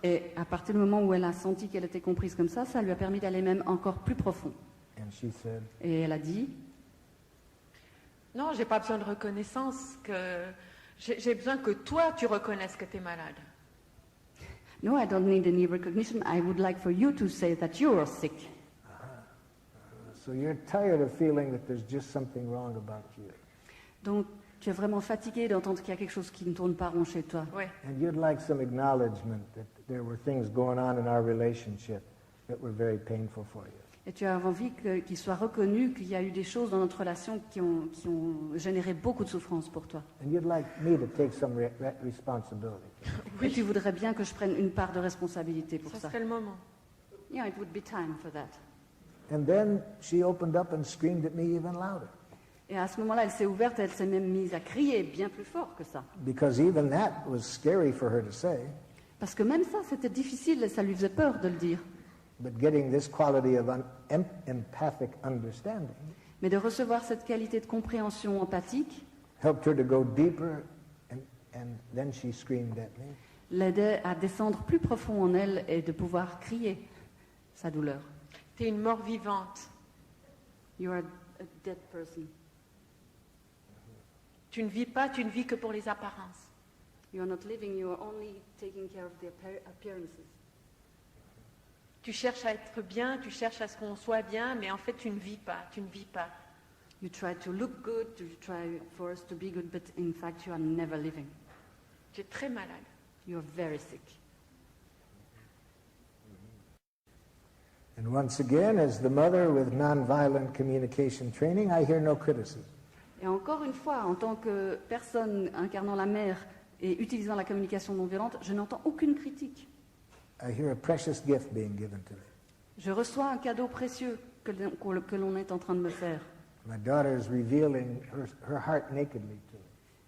Et à partir du moment où elle a senti qu'elle était comprise comme ça lui a permis d'aller même encore plus profond. And she said, Et elle a dit, Non, j'ai pas besoin de reconnaissance. J'ai besoin que toi, tu reconnaisses que tu es malade. no, I don't need any recognition. I would like for you to say that you are sick. so you're tired of feeling that there's just something wrong about you. Donc, tu es vraiment fatigué d'entendre qu'il y a quelque chose qui ne tourne pas rond chez toi. Oui. And you'd like some acknowledgement that there were things going on in our relationship that were very painful for you. Et tu as envie qu'il soit reconnu qu'il y a eu des choses dans notre relation qui ont généré beaucoup de souffrance pour toi. And you'd like me to take some responsibility. Et tu voudrais bien que je prenne une part de responsabilité pour Ça ça. serait le moment. Yeah, it would be time for that. And then she opened up and screamed at me even louder. Et à ce moment-là, elle s'est ouverte, elle s'est même mise à crier bien plus fort que ça. Because even that was scary for her to say. Parce que même ça, c'était difficile et ça lui faisait peur de le dire. But getting this quality of empathic understanding Mais de recevoir cette qualité de compréhension empathique helped her to go deeper, and then she screamed at me. l'aidait à descendre plus profond en elle et de pouvoir crier sa douleur. Tu es une mort vivante. You are a dead person. Tu ne vis pas, tu ne vis que pour les apparences. You are not living, you are only taking care of the appearances. Tu cherches à être bien, tu cherches à ce qu'on soit bien, mais en fait tu ne vis pas, tu ne vis pas. You try to look good, you try for us to be good, but in fact you are never living. Tu es très malade. You are very sick. And once again, as the mother with nonviolent communication training, I hear no criticism. Et encore une fois, en tant que personne incarnant la mère et utilisant la communication non violente, je n'entends aucune critique. I hear a precious gift being given to me. Je reçois un cadeau précieux que l'on est en train de me faire. My daughter is revealing her heart nakedly to me.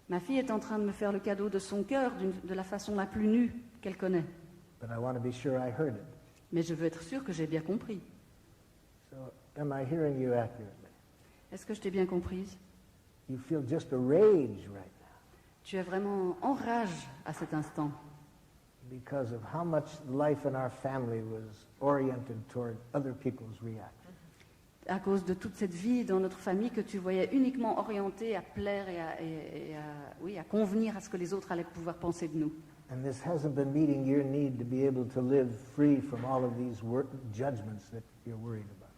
Ma fille est en train de me faire le cadeau de son cœur de la façon la plus nue qu'elle connaît. But I want to be sure I heard it. Mais je veux être sûre que j'ai bien compris. So, am I hearing you accurately? Est-ce que je t'ai bien comprise? You feel just a rage right now Tu es vraiment en rage à cet instant because of how much life in our family was oriented toward other people's reaction. à cause de toute cette vie dans notre famille que tu voyais uniquement orientée à plaire et à convenir à ce que les autres allaient pouvoir penser de nous. And this hasn't been meeting your need to be able to live free from all of these judgments that you're worried about.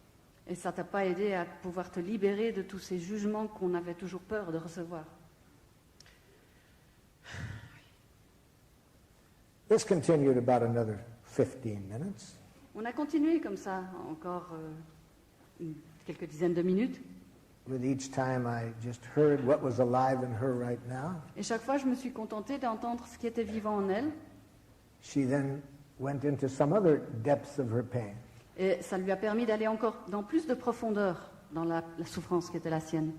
Et ça t'a pas aidé à pouvoir te libérer de tous ces jugements qu'on avait toujours peur de recevoir. This continued about another 15 minutes. On a continué comme ça encore quelques dizaines de minutes. With each time I just heard what was alive in her right now. Et chaque fois, je me suis contentée d'entendre ce qui était vivant en elle. She then went into some other depths of her pain. Et ça lui a permis d'aller encore dans plus de profondeur dans la souffrance qui était la sienne.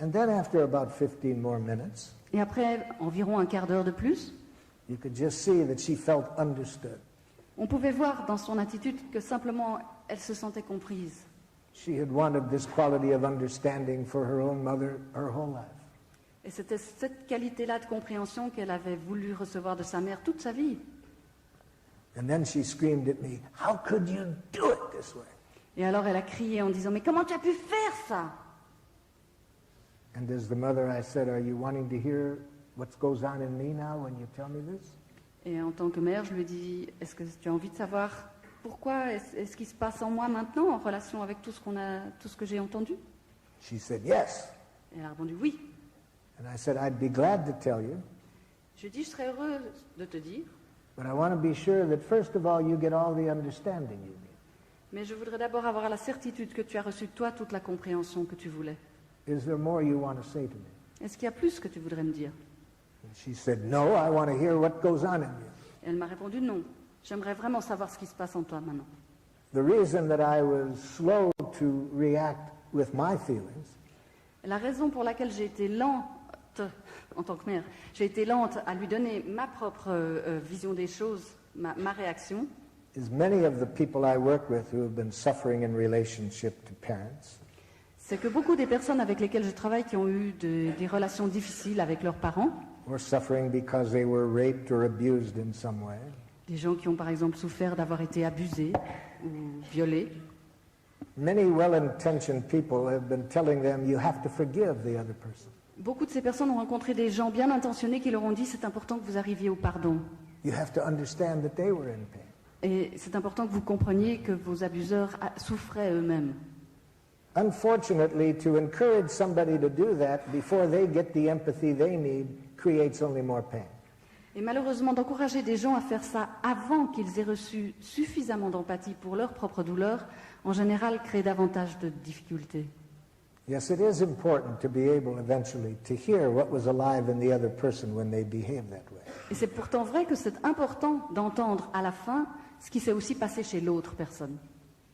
And then after about 15 more minutes, Et après environ un quart d'heure de plus, you could just see that she felt understood. on pouvait voir dans son attitude que simplement elle se sentait comprise. She had wanted this quality of understanding for her own mother her whole life. Et c'était cette qualité-là de compréhension qu'elle avait voulu recevoir de sa mère toute sa vie. And then she screamed at me, "How could you do it this way?" Et alors elle a crié en disant « Mais comment tu as pu faire ça ?» And as the mother, I said, "Are you wanting to hear what goes on in me now when you tell me this?" Et en tant que mère, je lui ai dit « Est-ce que tu as envie de savoir pourquoi est-ce qui se passe en moi maintenant en relation avec tout ce que j'ai entendu ?» She said, "Yes." Et elle a répondu « Oui ». And I said, "I'd be glad to tell you, Je dis, je serais heureuse de te dire, but I want to be sure that first of all you get all the understanding you need. mais je voudrais d'abord avoir la certitude que tu as reçu, toi, toute la compréhension que tu voulais. Is there more you want to say to me? Est-ce qu'il y a plus que tu voudrais me dire? And she said, no, I want to hear what goes on in you. Et elle m'a répondu, non. J'aimerais vraiment savoir ce qui se passe en toi maintenant. The reason that I was slow to react with my feelings Et la raison pour laquelle j'ai été lente, en tant que mère, j'ai été lente à lui donner ma propre vision des choses, ma réaction, is many of the people I work with who have been suffering in relationship to parents c'est que beaucoup des personnes avec lesquelles je travaille qui ont eu des relations difficiles avec leurs parents, or suffering because they were raped or abused in some way, des gens qui ont par exemple souffert d'avoir été abusés ou violés, many well-intentioned people have been telling them you have to forgive the other person. beaucoup de ces personnes ont rencontré des gens bien intentionnés qui leur ont dit c'est important que vous arriviez au pardon. You have to understand that they were in pain. Et c'est important que vous compreniez que vos abuseurs souffraient eux-mêmes. Unfortunately, to encourage somebody to do that before they get the empathy they need creates only more pain. Et malheureusement, d'encourager des gens à faire ça avant qu'ils aient reçu suffisamment d'empathie pour leur propre douleur, en général, crée davantage de difficultés. Yes, it is important to be able eventually to hear what was alive in the other person when they behave that way. Et c'est pourtant vrai que c'est important d'entendre à la fin ce qui s'est aussi passé chez l'autre personne.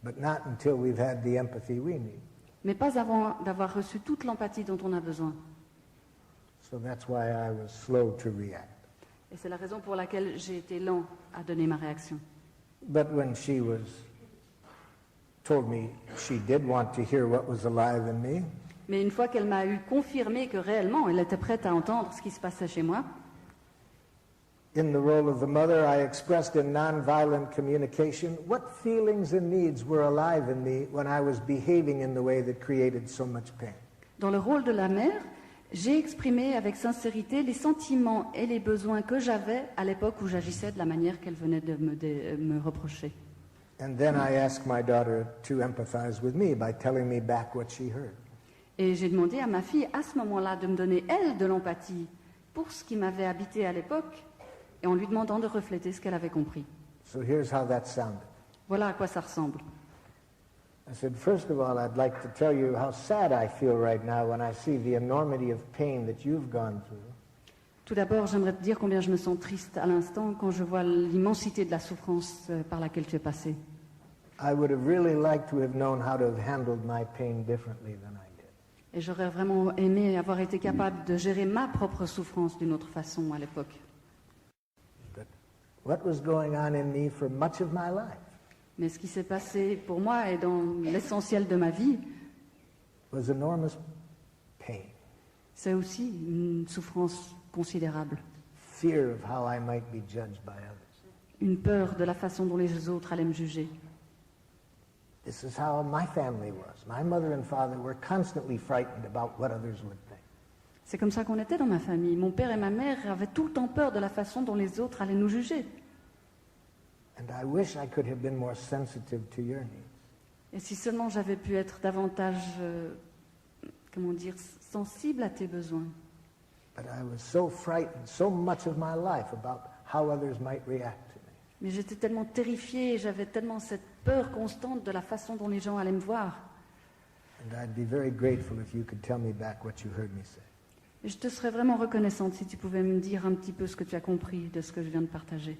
But not until we've had the empathy we need. Mais pas avant d'avoir reçu toute l'empathie dont on a besoin. So that's why I was slow to react. Et c'est la raison pour laquelle j'ai été lent à donner ma réaction. But when she told me she did want to hear what was alive in me, Mais une fois qu'elle m'a eu confirmé que réellement elle était prête à entendre ce qui se passait chez moi, in the role of the mother, I expressed in nonviolent communication what feelings and needs were alive in me when I was behaving in the way that created so much pain. dans le rôle de la mère, j'ai exprimé avec sincérité les sentiments et les besoins que j'avais à l'époque où j'agissais de la manière qu'elle venait de me reprocher. And then I asked my daughter to empathize with me by telling me back what she heard. Et j'ai demandé à ma fille à ce moment-là de me donner, elle, de l'empathie pour ce qui m'avait habité à l'époque et en lui demandant de refléter ce qu'elle avait compris. So here's how that sounded. Voilà à quoi ça ressemble. I said, first of all, I'd like to tell you how sad I feel right now when I see the enormity of pain that you've gone through. Tout d'abord, j'aimerais te dire combien je me sens triste à l'instant quand je vois l'immensité de la souffrance par laquelle tu es passé. I would have really liked to have known how to have handled my pain differently than I did. Et j'aurais vraiment aimé avoir été capable de gérer ma propre souffrance d'une autre façon à l'époque. But what was going on in me for much of my life Mais ce qui s'est passé pour moi et dans l'essentiel de ma vie, was enormous pain, c'est aussi une souffrance considérable. fear of how I might be judged by others. Une peur de la façon dont les autres allaient me juger. This is how my family was. My mother and father were constantly frightened about what others would think. C'est comme ça qu'on était dans ma famille. Mon père et ma mère avaient tout le temps peur de la façon dont les autres allaient nous juger. And I wish I could have been more sensitive to your needs. Et si seulement j'avais pu être davantage, sensible à tes besoins. But I was so frightened so much of my life about how others might react to me. Mais j'étais tellement terrifiée, j'avais tellement cette peur constante de la façon dont les gens allaient me voir. And I'd be very grateful if you could tell me back what you heard me say. Et je te serais vraiment reconnaissante si tu pouvais me dire un petit peu ce que tu as compris de ce que je viens de partager.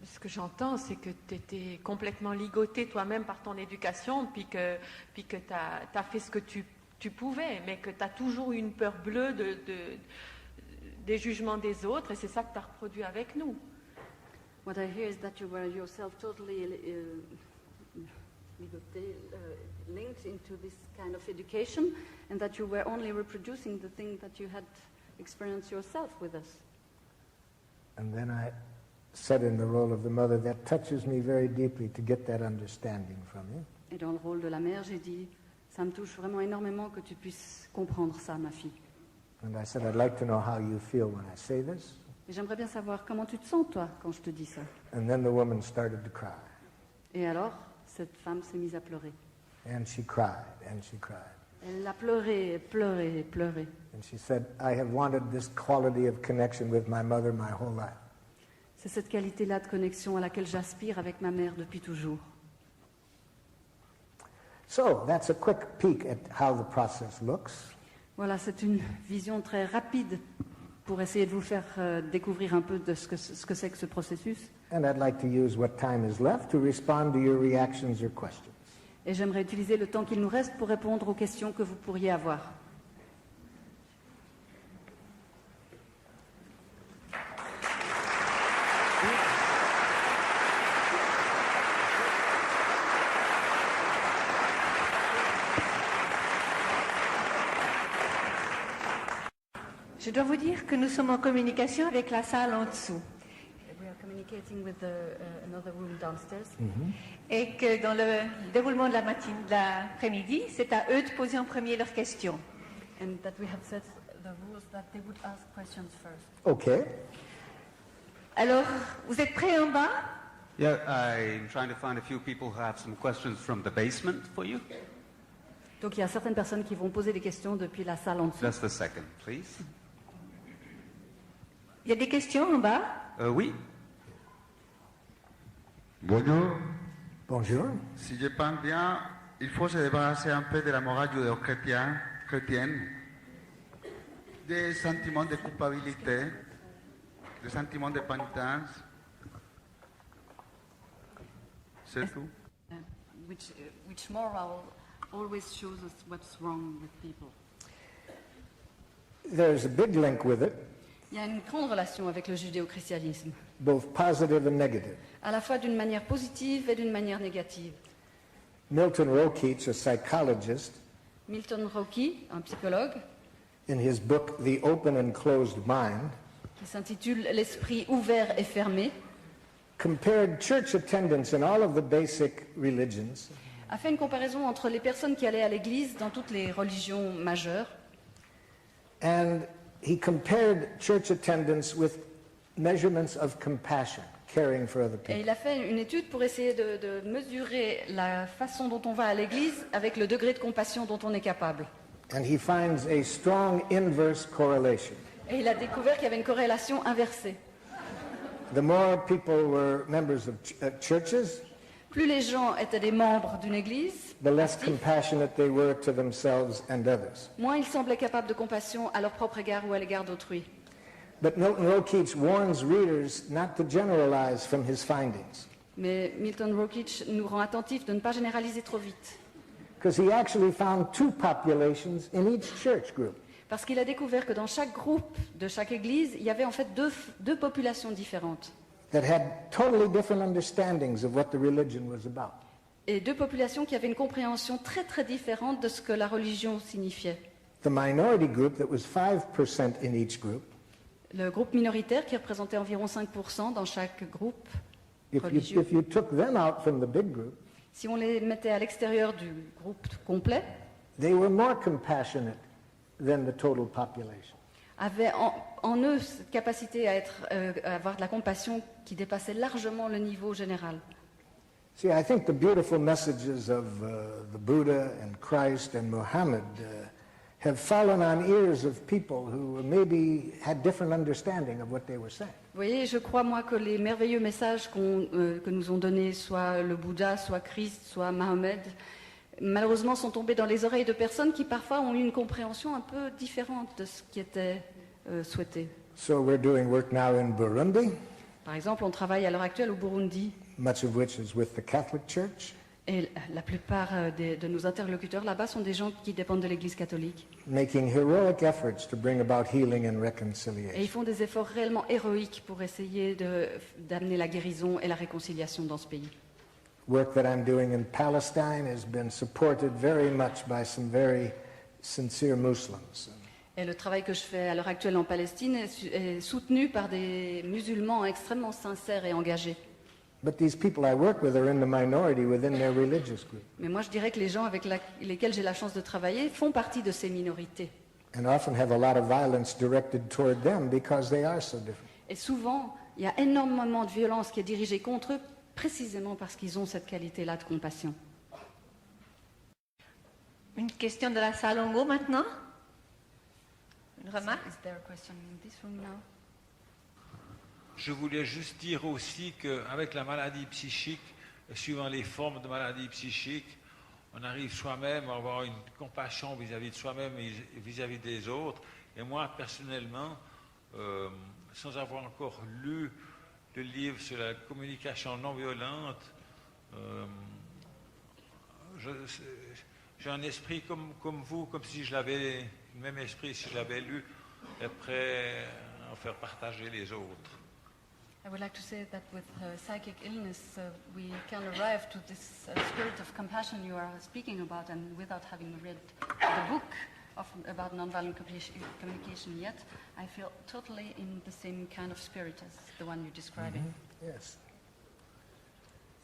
Ce que j'entends, c'est que tu étais complètement ligoté toi-même par ton éducation, puis que tu as fait ce que tu pouvais, mais que tu as toujours eu une peur bleue des jugements des autres, et c'est ça que tu as reproduit avec nous. What I hear is that you were yourself totally linked into this kind of education, and that you were only reproducing the thing that you had experienced yourself with us. And then I said in the role of the mother, that touches me very deeply to get that understanding from you. Et dans le rôle de la mère, j'ai dit, ça me touche vraiment énormément que tu puisses comprendre ça, ma fille. And I said, I'd like to know how you feel when I say this. Et j'aimerais bien savoir comment tu te sens, toi, quand je te dis ça. And then the woman started to cry. Et alors, cette femme s'est mise à pleurer. And she cried, and she cried. Elle a pleuré, pleuré, pleuré. And she said, I have wanted this quality of connection with my mother my whole life. C'est cette qualité-là de connexion à laquelle j'aspire avec ma mère depuis toujours. So that's a quick peek at how the process looks. Voilà, c'est une vision très rapide pour essayer de vous faire découvrir un peu de ce que c'est que ce processus. And I'd like to use what time is left to respond to your reactions or questions. Et j'aimerais utiliser le temps qu'il nous reste pour répondre aux questions que vous pourriez avoir. Je dois vous dire que nous sommes en communication avec la salle en dessous We are communicating with another room downstairs. et que dans le déroulement de la matinée, de l'après-midi, c'est à eux de poser en premier leurs questions. And that we have set the rules that they would ask questions first. Okay. Alors, vous êtes prêts en bas? Yeah, I'm trying to find a few people who have some questions from the basement for you. Donc il y a certaines personnes qui vont poser des questions depuis la salle en dessous. Just a second, please. Il y a des questions en bas? Oui. Bonjour. Bonjour. Si je pense bien, il faut se débarrasser un peu de la morale judéo-chrétienne, des sentiments de culpabilité, des sentiments de pénitence. C'est tout. Which moral always shows us what's wrong with people. There's a big link with it, Il y a une grande relation avec le judéo-christianisme, both positive and negative. à la fois d'une manière positive et d'une manière négative. Milton Rokeach, a psychologist, Milton Rockey, un psychologue, in his book The Open and Closed Mind, qui s'intitule L'esprit ouvert et fermé, compared church attendance in all of the basic religions a fait une comparaison entre les personnes qui allaient à l'église dans toutes les religions majeures, and he compared church attendance with measurements of compassion, caring for other et people. il a fait une étude pour essayer de mesurer la façon dont on va à l'église avec le degré de compassion dont on est capable. And he finds a strong inverse correlation. Et il a découvert qu'il y avait une corrélation inversée. The more people were members of churches, Plus les gens étaient des membres d'une église, the less compassionate they were to themselves and others. moins ils semblaient capables de compassion à leur propre égard ou à l'égard d'autrui. But Milton Rokeach warns readers not to generalize from his findings, Mais Milton Rokeach nous rend attentifs de ne pas généraliser trop vite. because he actually found two populations in each church group. Parce qu'il a découvert que dans chaque groupe de chaque église, il y avait en fait deux populations différentes. That had totally different understandings of what the religion was about. Et deux populations qui avaient une compréhension très très différente de ce que la religion signifiait. The minority group that was 5% in each group, Le groupe minoritaire qui représentait environ 5% dans chaque groupe if religieux. you took them out from the big group, Si on les mettait à l'extérieur du groupe complet, they were more compassionate than the total population. avaient en eux cette capacité à avoir de la compassion qui dépassait largement le niveau général. See, I think the beautiful messages of the Buddha and Christ and Muhammad have fallen on ears of people who maybe had different understanding of what they were saying. Vous voyez, je crois moi que les merveilleux messages que nous ont donnés, soit le Bouddha, soit Christ, soit Mahomet, malheureusement sont tombés dans les oreilles de personnes qui parfois ont eu une compréhension un peu différente de ce qui était souhaité. So we're doing work now in Burundi, Par exemple, on travaille à l'heure actuelle au Burundi, much of which is with the Catholic Church, et la plupart de nos interlocuteurs là-bas sont des gens qui dépendent de l'Église catholique. making heroic efforts to bring about healing and Et ils reconciliation. font des efforts réellement héroïques pour essayer d'amener la guérison et la réconciliation dans ce pays. Work that I'm doing in Palestine has been supported very much by some very sincere Muslims. Et le travail que je fais à l'heure actuelle en Palestine est soutenu par des musulmans extrêmement sincères et engagés. But these people I work with are in the minority within their religious group, Mais moi, je dirais que les gens avec lesquels j'ai la chance de travailler font partie de ces minorités. and often have a lot of violence directed toward them because they are so different. Et souvent, il y a énormément de violence qui est dirigée contre eux, précisément parce qu'ils ont cette qualité-là de compassion. Une Une question de la salle en haut maintenant. Une remarque? Is there a question in this room now? Je voulais juste dire aussi qu'avec la maladie psychique, suivant les formes de maladie psychique, on arrive soi-même à avoir une compassion vis-à-vis de soi-même et vis-à-vis des autres. Et moi, personnellement, sans avoir encore lu le livre sur la communication non violente, j'ai un esprit comme vous, comme si je l'avais, le même esprit si je l'avais lu, et prêt à en faire partager les autres. I would like to say that with psychic illness, we can arrive to this spirit of compassion you are speaking about, and without having read the book about nonviolent communication yet, I feel totally in the same kind of spirit as the one you're describing. Yes.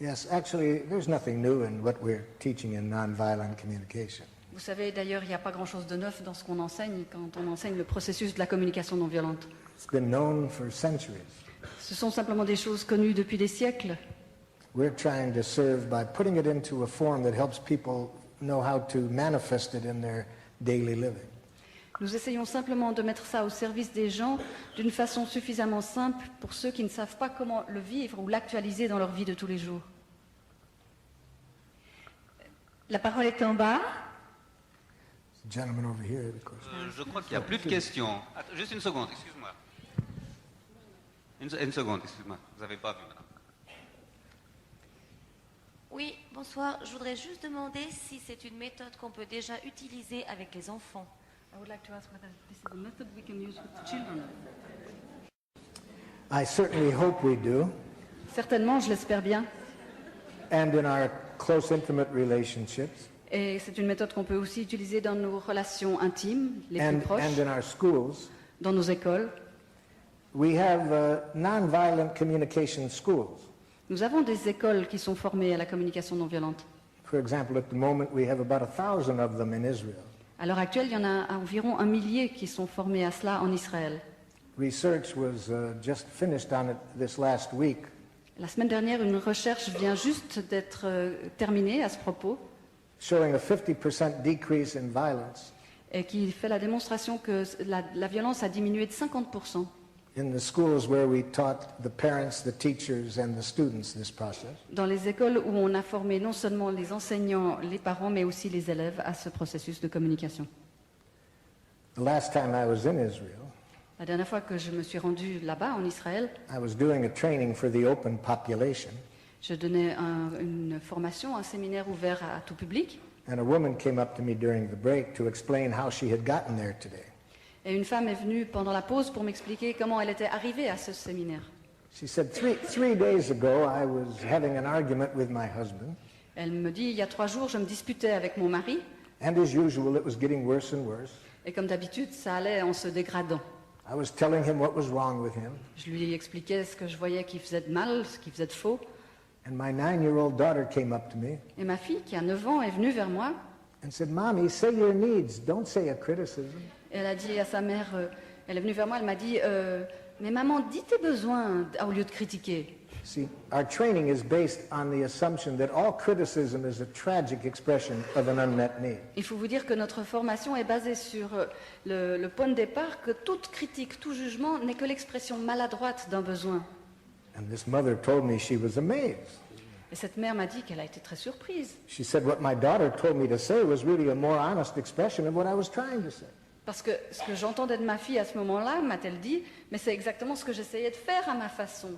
Yes, actually, there's nothing new in what we're teaching in nonviolent communication. Vous savez, d'ailleurs, il n'y a pas grand-chose de neuf dans ce qu'on enseigne quand on enseigne le processus de la communication non violente. It's been known for centuries. Ce sont simplement des choses connues depuis des siècles. We're trying to serve by putting it into a form that helps people know how to manifest it in their daily living. Nous essayons simplement de mettre ça au service des gens d'une façon suffisamment simple pour ceux qui ne savent pas comment le vivre ou l'actualiser dans leur vie de tous les jours. La parole est en bas. The gentleman over here, of course. Je crois qu'il n'y a plus de questions. Attends, juste une seconde, excuse-moi. Une seconde, excuse-moi. Vous n'avez pas vu, madame. Oui, bonsoir. Je voudrais juste demander si c'est une méthode qu'on peut déjà utiliser avec les enfants. I would like to ask whether this is a method we can use with children. I certainly hope we do. Certainement, je l'espère bien. And in our close, intimate relationships, Et c'est une méthode qu'on peut aussi utiliser dans nos relations intimes, les plus and proches, in our schools, dans nos écoles. we have nonviolent communication schools. Nous avons des écoles qui sont formées à la communication non violente. For example, at the moment, we have about 1,000 of them in Israel. À l'heure actuelle, il y en a environ 1 millier qui sont formés à cela en Israël. Research was just finished on it this last week, La semaine dernière, une recherche vient juste d'être terminée à ce propos showing a 50% decrease in violence et qui fait la démonstration que la violence a diminué de 50% in the schools where we taught the parents, the teachers, and the students this process. dans les écoles où on a formé non seulement les enseignants, les parents, mais aussi les élèves à ce processus de communication. The last time I was in Israel, La dernière fois que je me suis rendue là-bas, en Israël, I was doing a training for the open population, je donnais une formation, un séminaire ouvert à tout public. and a woman came up to me during the break to explain how she had gotten there today. Et une femme est venue pendant la pause pour m'expliquer comment elle était arrivée à ce séminaire. She said, three days ago, I was having an argument with my husband, Elle me dit, il y a 3 jours, je me disputais avec mon mari, and as usual, it was getting worse and worse. et comme d'habitude, ça allait en se dégradant. I was telling him what was wrong with him, Je lui expliquais ce que je voyais qui faisait de mal, ce qui faisait de faux. and my 9-year-old daughter came up to me Et ma fille, qui a 9 ans, est venue vers moi, and said, Mommy, say your needs, don't say a criticism. et elle a dit à sa mère, elle est venue vers moi, elle m'a dit, mais maman, dis tes besoins au lieu de critiquer. See, our training is based on the assumption that all criticism is a tragic expression of an unmet need. Il faut vous dire que notre formation est basée sur le point de départ que toute critique, tout jugement n'est que l'expression maladroite d'un besoin. And this mother told me she was amazed. Et cette mère m'a dit qu'elle a été très surprise, She said what my daughter told me to say was really a more honest expression of what I was trying to say. parce que ce que j'entendais de ma fille à ce moment-là, m'a-t-elle dit, mais c'est exactement ce que j'essayais de faire à ma façon.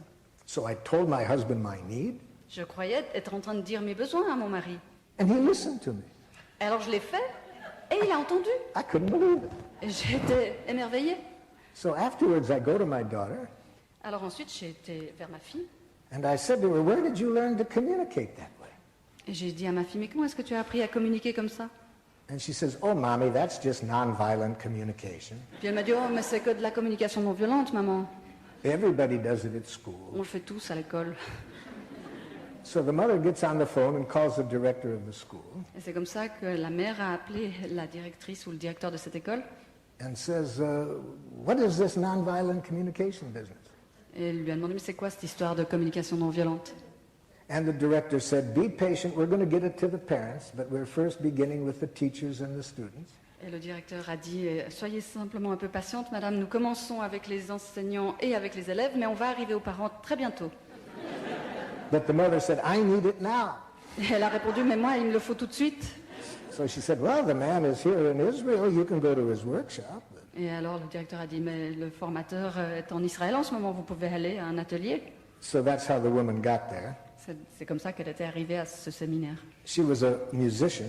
So I told my husband my need, Je croyais être en train de dire mes besoins à mon mari. and he listened to me. Alors je l'ai fait, et il a entendu. I couldn't believe it. Et j'ai été émerveillée. So afterwards, I go to my daughter, Alors ensuite, j'ai été vers ma fille, and I said to her, where did you learn to communicate that way? et j'ai dit à ma fille, mais comment est-ce que tu as appris à communiquer comme ça? And she says, oh, Mommy, that's just nonviolent communication. Puis elle m'a dit, oh, mais c'est que de la communication non violente, maman. Everybody does it at On school. le fait tous à l'école. So the mother gets on the phone and calls the director of the school Et c'est comme ça que la mère a appelé la directrice ou le directeur de cette école, and says, what is this nonviolent communication business? et elle lui a demandé, mais c'est quoi cette histoire de communication non violente? And the director said, be patient, we're going to get it to the parents, but we're first beginning with the teachers and the students. Et le directeur a dit, soyez simplement un peu patiente, madame, nous commençons avec les enseignants et avec les élèves, mais on va arriver aux parents très bientôt. But the mother said, I need it now. Et elle a répondu, mais moi, il me le faut tout de suite. So she said, well, the man is here in Israel, you can go to his workshop. Et alors le directeur a dit, mais le formateur est en Israël en ce moment, vous pouvez aller à un atelier. So that's how the woman got there. C'est comme ça qu'elle était arrivée à ce séminaire. She was a musician.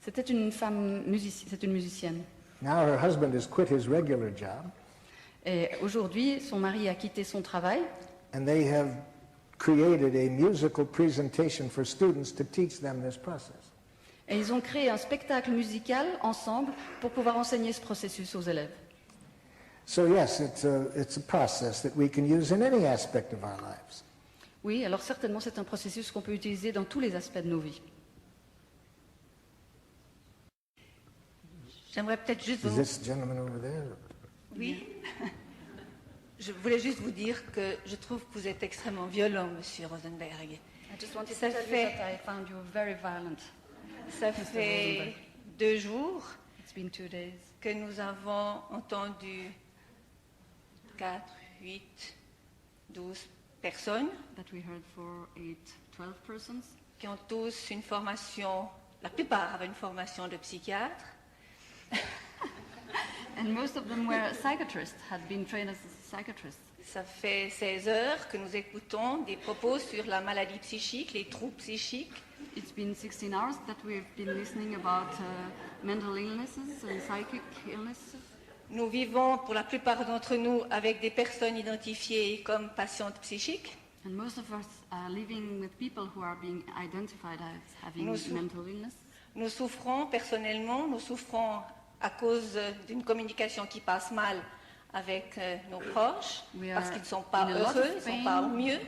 C'était une femme c'est une musicienne. Now her husband has quit his regular job, Et aujourd'hui, son mari a quitté son travail and they have created a musical presentation for students to teach them this process. et ils ont créé un spectacle musical ensemble pour pouvoir enseigner ce processus aux élèves. So yes, it's a process that we can use in any aspect of our lives. Oui, alors certainement c'est un processus qu'on peut utiliser dans tous les aspects de nos vies. J'aimerais peut-être juste Is vous... this gentleman over there? Oui. Je voulais juste vous dire que je trouve que vous êtes extrêmement violent, Monsieur Rosenberg. I just wanted Ça to tell you fait- that I found you very violent. Ça fait 2 jours It's been 2 days que nous avons entendu 4, 8, 12 personnes that we heard 12 persons. qui ont tous une formation, la plupart avaient une formation de psychiatre. And most of them were psychiatrists, had been trained as psychiatrists. Ça fait 16 heures que nous écoutons des propos sur la maladie psychique, les troubles psychiques. It's been 16 hours that we've been listening about mental illnesses and psychic illnesses. Nous vivons, pour la plupart d'entre nous, avec des personnes identifiées comme patientes psychiques. And most of us are living with people who are being identified as having Nous sou- mental illness. Nous souffrons personnellement, nous souffrons à cause d'une communication qui passe mal avec nos proches, We parce are qu'ils ne sont pas in a lot of heureux, ils ne sont pas pain. au mieux.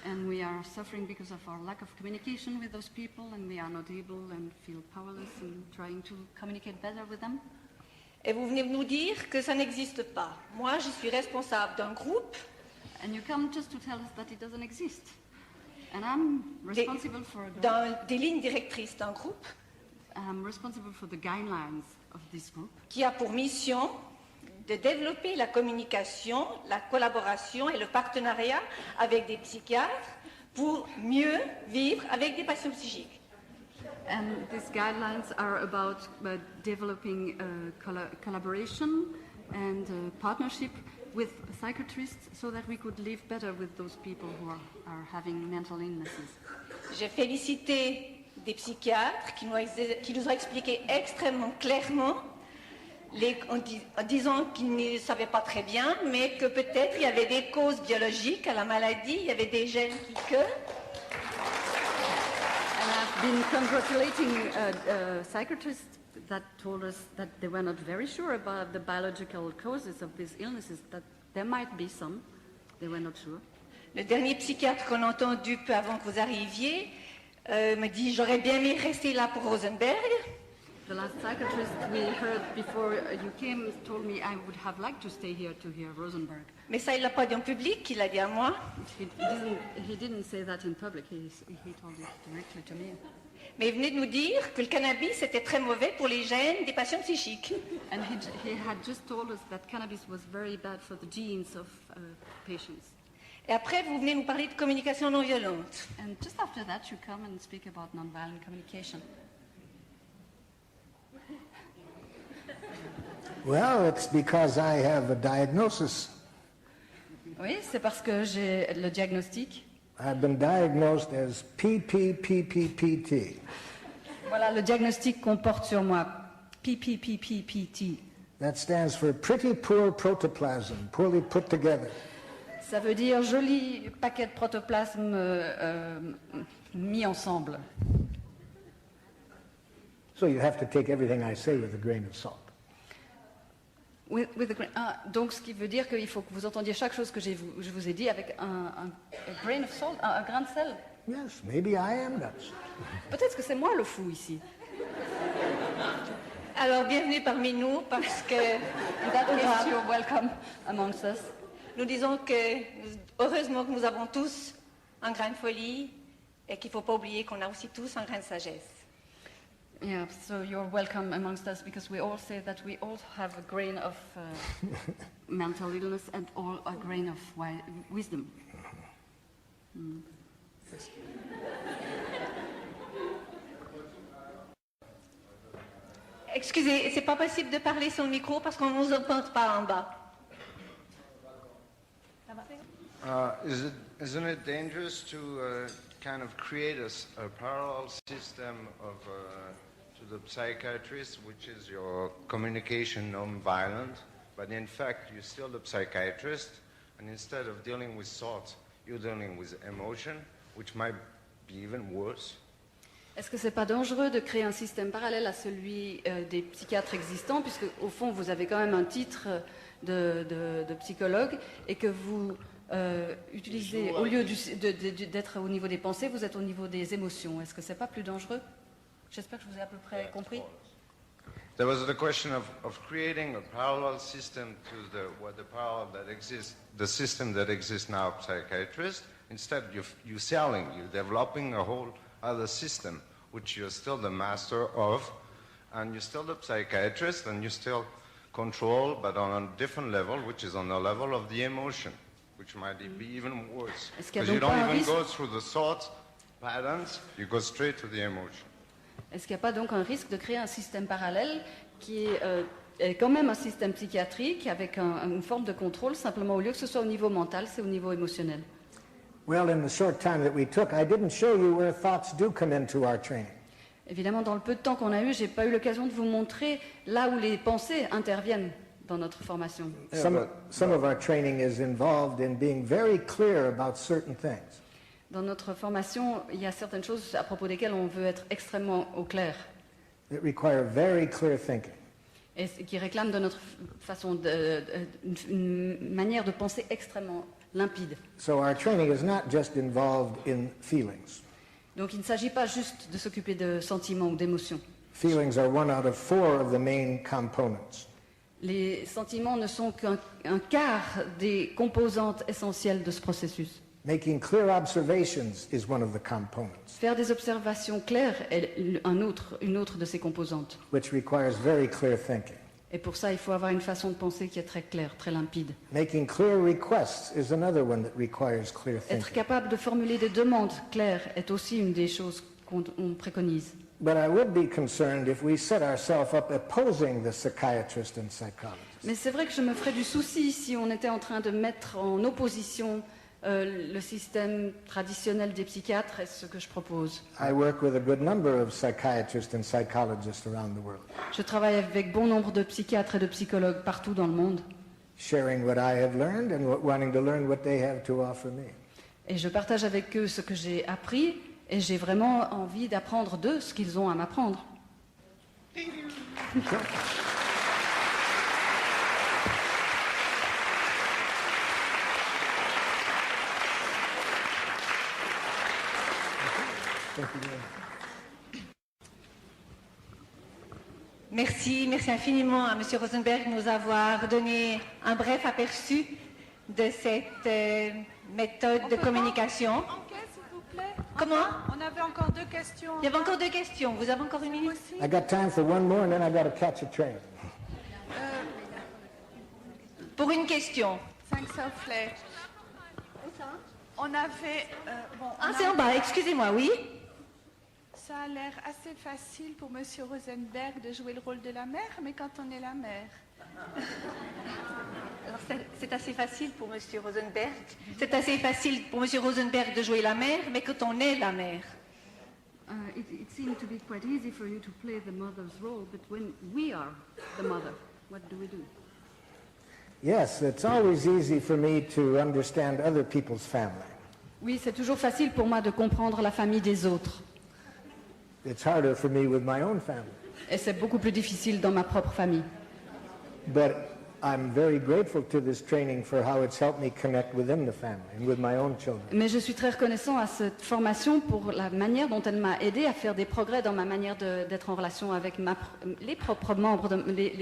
And we are suffering because of our lack of communication with those people, and we are not able and feel powerless in trying to communicate better with them. Et vous venez nous dire que ça n'existe pas. Moi, je suis responsable d'un groupe And you come just to tell us that it doesn't exist. And I'm des, responsible for a group. des lignes directrices d'un groupe I'm responsible for the guidelines of this group, qui a pour mission de développer la communication, la collaboration et le partenariat avec des psychiatres pour mieux vivre avec des patients psychiques. and these guidelines are about developing collaboration and partnership with psychiatrists so that we could live better with those people who are having mental illnesses. J'ai félicité des psychiatres qui nous ont expliqué extrêmement clairement, en disant qu'ils ne savaient pas très bien, mais que peut-être il y avait des causes biologiques à la maladie, il y avait des gènes qui And I've been congratulating psychiatrists that told us that they were not very sure about the biological causes of these illnesses, that there might be some, they were not sure. Le dernier psychiatre qu'on a entendu peu avant que vous arriviez me dit « J'aurais bien aimé rester là pour Rosenberg, The last psychiatrist we heard before you came told me I would have liked to stay here to hear Rosenberg. mais ça il l'a pas dit en public, il l'a dit à moi. He didn't say that in public, he told it directly to me. Mais il venait de nous dire que le cannabis était très mauvais pour les gènes des patients psychiques. And he had just told us that cannabis was very bad for the genes of patients. Et après, vous venez nous parler de communication non violente. And just after that, you come and speak about nonviolent communication. Well, it's because I have a diagnosis. Oui, c'est parce que j'ai le diagnostic. I've been diagnosed as PPPPPT. Voilà, le diagnostic qu'on porte sur moi. PPPPPT. That stands for pretty poor protoplasm, poorly put together. Ça veut dire joli paquet de protoplasme mis ensemble. So you have to take everything I say with a grain of salt. Donc, ce qui veut dire qu'il faut que vous entendiez chaque chose que je vous ai dit avec un grain of salt, un grain de sel. Yes, maybe I am nuts. Peut-être que c'est moi le fou ici. Alors, bienvenue parmi nous, parce que In that case, you're welcome amongst us. nous disons que, heureusement que nous avons tous un grain de folie et qu'il ne faut pas oublier qu'on a aussi tous un grain de sagesse. Yeah, so you're welcome amongst us because we all say that we all have a grain of mental illness and all a grain of wisdom. Excusez, c'est pas possible de parler sur le micro parce qu'on ne nous entend pas en bas. Isn't it dangerous to kind of create a parallel system of to the psychiatrist, which is your communication non-violent, but in fact you're still the psychiatrist, and instead of dealing with thoughts, you're dealing with emotion, which might be even worse? Est-ce que c'est pas dangereux de créer un système parallèle à celui des psychiatres existants, puisque au fond vous avez quand même un titre de psychologue et que vous utilisez, au lieu d'être au niveau des pensées, vous êtes au niveau des émotions. Est-ce que c'est pas plus dangereux? J'espère que je vous ai à peu près compris. There was the question of creating a parallel system to the system that exists now, psychiatrist. Instead, you're selling, you're developing a whole other system, which you're still the master of, and you're still the psychiatrist, and you still control, but on a different level, which is on the level of the emotion, which might be even worse. Because you don't even go through the thoughts, patterns, you go straight to the emotion. Est-ce qu'il n'y a pas donc un risque de créer un système parallèle qui est quand même un système psychiatrique avec une forme de contrôle, simplement au lieu que ce soit au niveau mental, c'est au niveau émotionnel? Well, in the short time that we took, I didn't show you where thoughts do come into our training. Évidemment, dans le peu de temps qu'on a eu, j'ai pas eu l'occasion de vous montrer là où les pensées interviennent dans notre formation. Some of our training is involved in being very clear about certain things. Dans notre formation, il y a certaines choses à propos desquelles on veut être extrêmement au clair. That require very clear thinking. Et qui réclament de notre façon une manière de penser extrêmement limpide. So our training is not just involved in feelings. Donc il ne s'agit pas juste de s'occuper de sentiments ou d'émotions. Feelings are one out of 4 of the main components. Les sentiments ne sont qu'un quart des composantes essentielles de ce processus. Making clear observations is one of the components. Faire des observations claires est une autre de ces composantes. Which requires very clear thinking. Et pour ça, il faut avoir une façon de penser qui est très claire, très limpide. Making clear requests is another one that requires clear thinking. Être capable de formuler des demandes claires est aussi une des choses qu'on préconise. But I would be concerned if we set ourselves up opposing the psychiatrist and psychologist. Mais c'est vrai que je me ferais du souci si on était en train de mettre en opposition le système traditionnel des psychiatres et ce que je propose. I work with a good number of psychiatrists and psychologists around the world. Je travaille avec bon nombre de psychiatres et de psychologues partout dans le monde. Sharing what I have learned and wanting to learn what they have to offer me. Et je partage avec eux ce que j'ai appris et j'ai vraiment envie d'apprendre d'eux ce qu'ils ont à m'apprendre. Merci infiniment à M. Rosenberg de nous avoir donné un bref aperçu de cette méthode de communication. Enquête, s'il vous plaît. Comment? On avait encore 2 questions. Il y avait encore 2 questions. Vous avez encore une minute? I got time for one more and then I got to catch a train. Pour une question. 5 soufflets. On avait... C'est en bas, excusez-moi, oui? Ça a l'air assez facile pour M. Rosenberg de jouer le rôle de la mère, mais quand on est la mère... Alors c'est assez facile pour M. Rosenberg. C'est assez facile pour M. Rosenberg de jouer la mère, mais quand on est la mère. It seemed to be quite easy for you to play the mother's role, but when we are the mother, what do we do? Yes, it's always easy for me to understand other people's family. Oui, c'est toujours facile pour moi de comprendre la famille des autres. It's harder for me with my own family. Et c'est beaucoup plus difficile dans ma propre famille. But I'm very grateful to this training for how it's helped me connect within the family and with my own children. Mais je suis très reconnaissant à cette formation pour la manière dont elle m'a aidé à faire des progrès dans ma manière d'être en relation avec les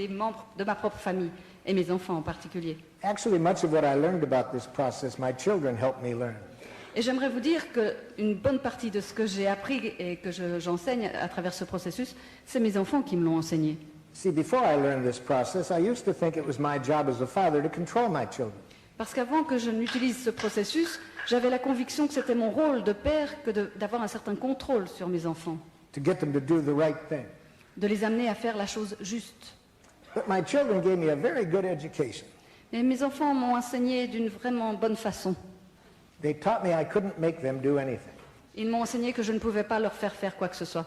membres de ma propre famille et mes enfants en particulier. Actually, much of what I learned about this process, my children helped me learn. Et j'aimerais vous dire qu'une bonne partie de ce que j'ai appris et que j'enseigne à travers ce processus, c'est mes enfants qui me l'ont enseigné. See, before I learned this process, I used to think it was my job as a father to control my children. Parce qu'avant que je n'utilise ce processus, j'avais la conviction que c'était mon rôle de père que d'avoir un certain contrôle sur mes enfants, To get them to do the right thing. de les amener à faire la chose juste. But my children gave me a very good education. Et mes enfants m'ont enseigné d'une vraiment bonne façon. They taught me I couldn't make them do anything. Ils m'ont enseigné que je ne pouvais pas leur faire faire quoi que ce soit.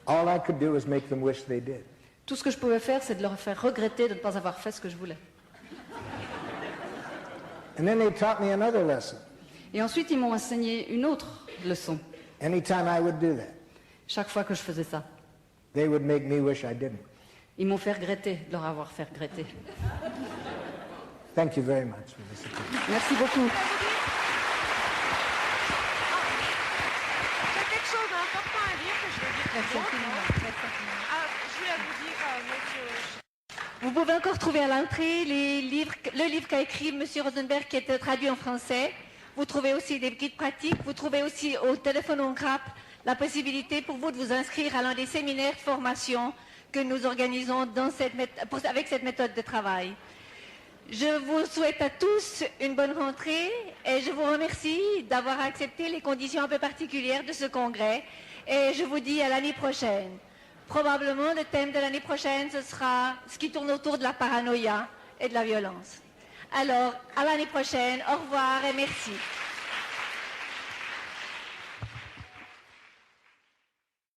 All I could do was make them wish they did. Tout ce que je pouvais faire, c'est de leur faire regretter de ne pas avoir fait ce que je voulais. And then they taught me another lesson. Et ensuite, ils m'ont enseigné une autre leçon. Anytime I would do that, Chaque fois que je faisais ça, they would make me wish I didn't. ils m'ont fait regretter de leur avoir fait regretter. Thank you very much for this opinion. Merci beaucoup. J'ai quelque chose d'important à dire que je vais dire tout le monde. Je voulais vous dire, monsieur... Vous pouvez encore trouver à l'entrée le livre qu'a écrit M. Rosenberg qui est traduit en français. Vous trouvez aussi des guides pratiques. Vous trouvez aussi au téléphone en grappe la possibilité pour vous de vous inscrire à l'un des séminaires de formation que nous organisons avec cette méthode de travail. Je vous souhaite à tous une bonne rentrée et je vous remercie d'avoir accepté les conditions un peu particulières de ce congrès. Et je vous dis à l'année prochaine. Probablement, le thème de l'année prochaine, ce sera ce qui tourne autour de la paranoïa et de la violence. Alors, à l'année prochaine, au revoir et merci.